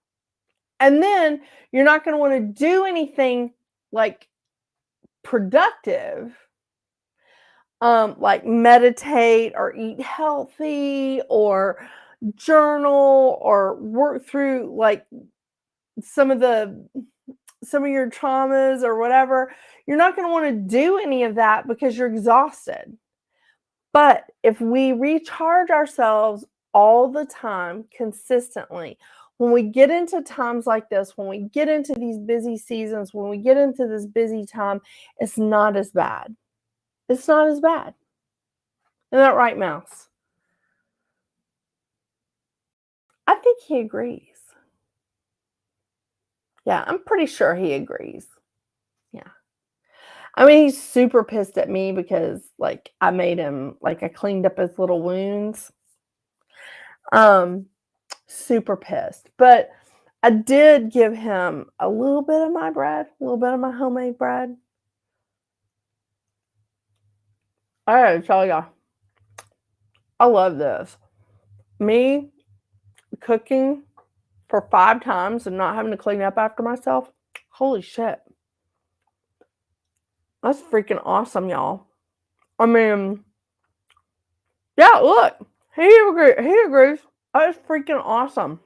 And then you're not going to want to do anything like productive, like meditate or eat healthy or journal or work through like some of the some of your traumas or whatever, you're not going to want to do any of that because you're exhausted. But if we recharge ourselves all the time, consistently, when we get into times like this, when we get into these busy seasons, when we get into this busy time, it's not as bad. It's not as bad. Isn't that right, Mouse? I think he agrees. Yeah, I'm pretty sure he agrees. Yeah. I mean, he's super pissed at me because, like, I made him like, I cleaned up his little wounds. Super pissed. But I did give him a little bit of my bread, a little bit of my homemade bread. I gotta tell y'all, I love this. Me cooking for 5 times and not having to clean up after myself. Holy shit. That's freaking awesome, y'all. I mean, yeah, look. He agrees. That's freaking awesome.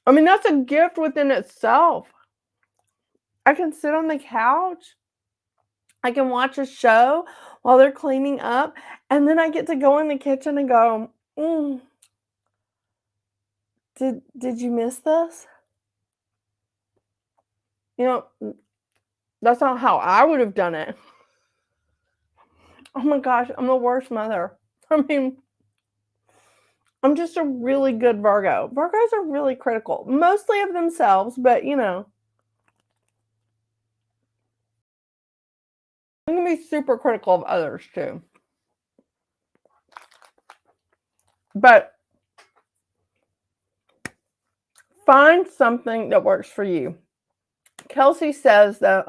I mean, that's a gift within itself. I can sit on the couch. I can watch a show while they're cleaning up, and then I get to go in the kitchen and go, did you miss this? You know, that's not how I would have done it. Oh my gosh, I'm the worst mother. I mean, I'm just a really good Virgo. Virgos are really critical, mostly of themselves, but you know. I'm going to be super critical of others too. But find something that works for you. Kelsey says that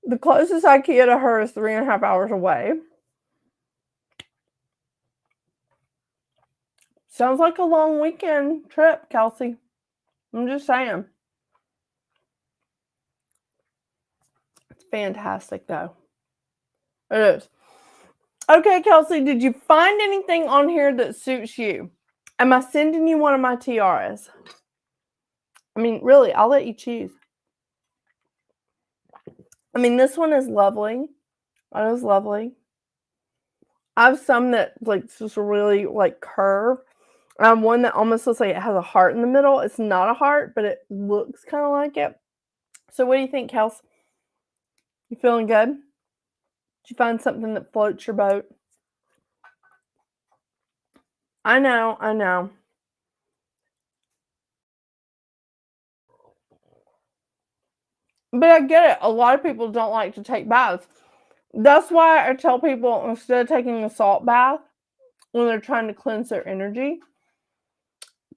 the closest IKEA to her is 3.5 hours away. Sounds like a long weekend trip, Kelsey. I'm just saying. It's fantastic, though. It is. Okay, Kelsey, did you find anything on here that suits you? Am I sending you one of my tiaras? I mean, really, I'll let you choose. I mean, this one is lovely. That is lovely. I have some that like just really like curve. I have one that almost looks like it has a heart in the middle. It's not a heart, but it looks kind of like it. So what do you think, Kels? You feeling good? Did you find something that floats your boat? I know. But I get it. A lot of people don't like to take baths. That's why I tell people instead of taking a salt bath when they're trying to cleanse their energy,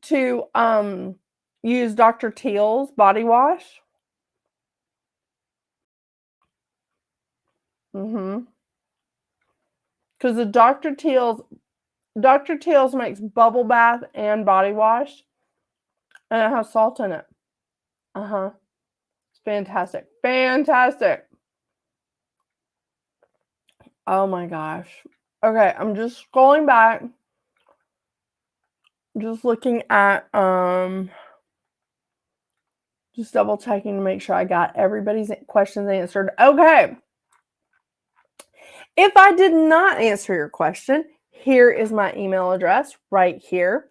to use Dr. Teal's body wash. Because the Dr. Teal's makes bubble bath and body wash, and it has salt in it. It's fantastic. Fantastic. Oh my gosh. Okay, I'm just scrolling back. Just looking at just double checking to make sure I got everybody's questions answered. Okay. If I did not answer your question, here is my email address right here.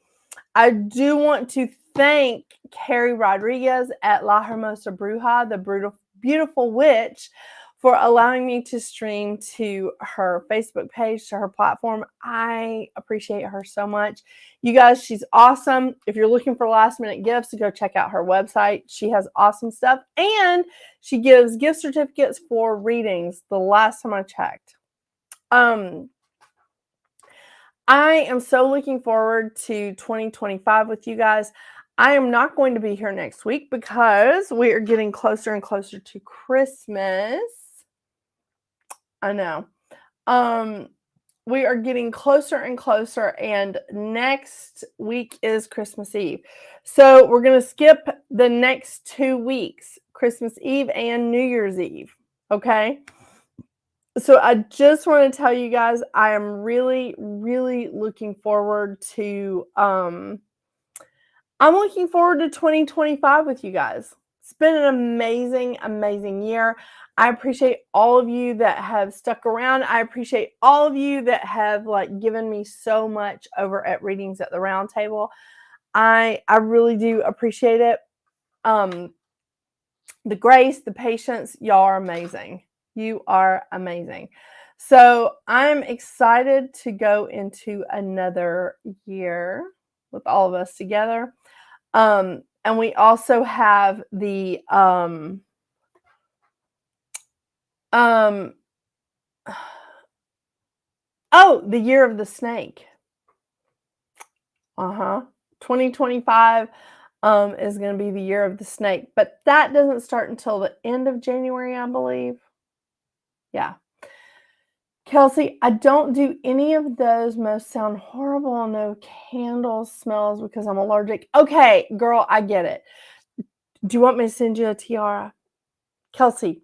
I do want to thank Carrie Rodriguez at La Hermosa Bruja, the beautiful witch, for allowing me to stream to her Facebook page, to her platform. I appreciate her so much. You guys, she's awesome. If you're looking for last minute gifts, go check out her website. She has awesome stuff, and she gives gift certificates for readings the last time I checked. I am so looking forward to 2025 with you guys. I am not going to be here next week because we are getting closer and closer to Christmas. I know. We are getting closer and closer, and next week is Christmas Eve. So we're going to skip the next 2 weeks, Christmas Eve and New Year's Eve. Okay? So I just want to tell you guys, I am really, really looking forward to I'm looking forward to 2025 with you guys. It's been an amazing, amazing year. I appreciate all of you that have stuck around. I appreciate all of you that have given me so much over at Readings at the Round Table. I really do appreciate it. The grace, the patience, y'all are amazing. You are amazing. So I'm excited to go into another year with all of us together. And we also have the the year of the snake. 2025 is going to be the year of the snake, but that doesn't start until the end of January, I believe. Yeah. Kelsey, I don't do any of those. Most sound horrible. No candles, smells because I'm allergic. Okay, girl, I get it. Do you want me to send you a tiara? Kelsey,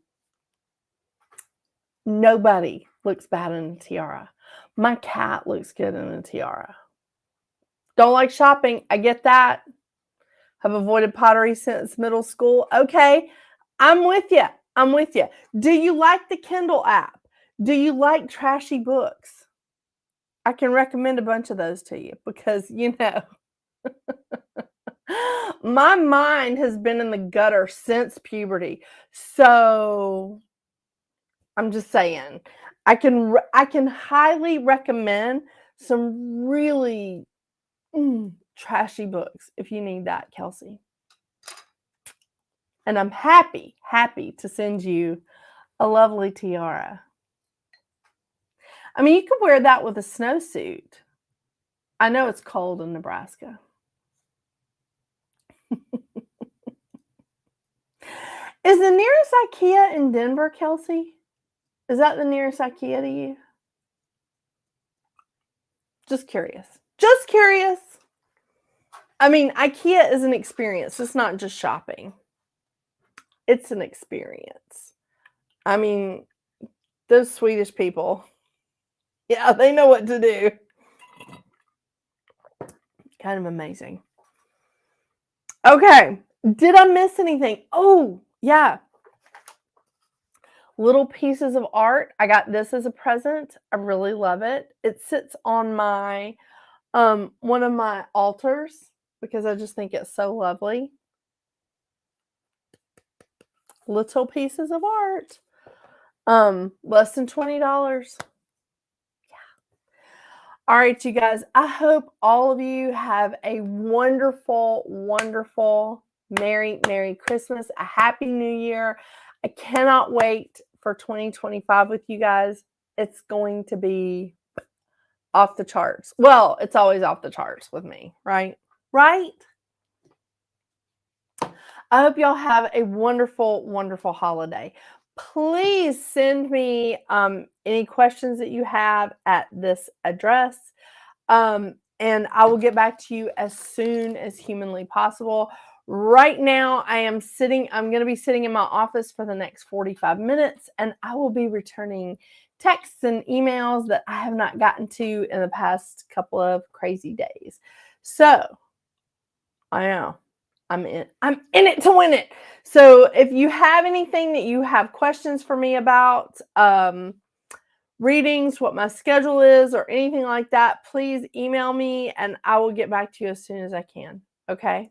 nobody looks bad in a tiara. My cat looks good in a tiara. Don't like shopping. I get that. Have avoided pottery since middle school. Okay, I'm with you. I'm with you. Do you like the Kindle app? Do you like trashy books? I can recommend a bunch of those to you because, my mind has been in the gutter since puberty. So I'm just saying, I can highly recommend some really trashy books if you need that, Kelsey. And I'm happy to send you a lovely tiara. I mean, you could wear that with a snowsuit. I know it's cold in Nebraska. Is the nearest IKEA in Denver, Kelsey? Is that the nearest IKEA to you? Just curious. Just curious. I mean, IKEA is an experience. It's not just shopping. It's an experience. I mean, those Swedish people, yeah, they know what to do. Kind of amazing. Okay. Did I miss anything? Oh, yeah. Little pieces of art. I got this as a present. I really love it. It sits on my one of my altars because I just think it's so lovely. Little pieces of art. Less than $20. Yeah. All right, you guys. I hope all of you have a wonderful, wonderful Merry Christmas, a Happy New Year. I cannot wait for 2025 with you guys. It's going to be off the charts. Well, it's always off the charts with me, right? Right? I hope y'all have a wonderful, wonderful holiday. Please send me any questions that you have at this address. And I will get back to you as soon as humanly possible. Right now, I'm going to be sitting in my office for the next 45 minutes, and I will be returning texts and emails that I have not gotten to in the past couple of crazy days. So, I know. I'm in it to win it. So if you have anything that you have questions for me about readings, what my schedule is, or anything like that, please email me and I will get back to you as soon as I can. Okay?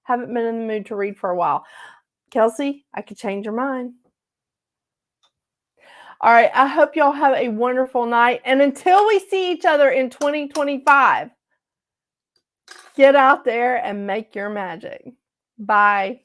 Haven't been in the mood to read for a while. Kelsey, I could change your mind. All right. I hope y'all have a wonderful night. And until we see each other in 2025, get out there and make your magic. Bye.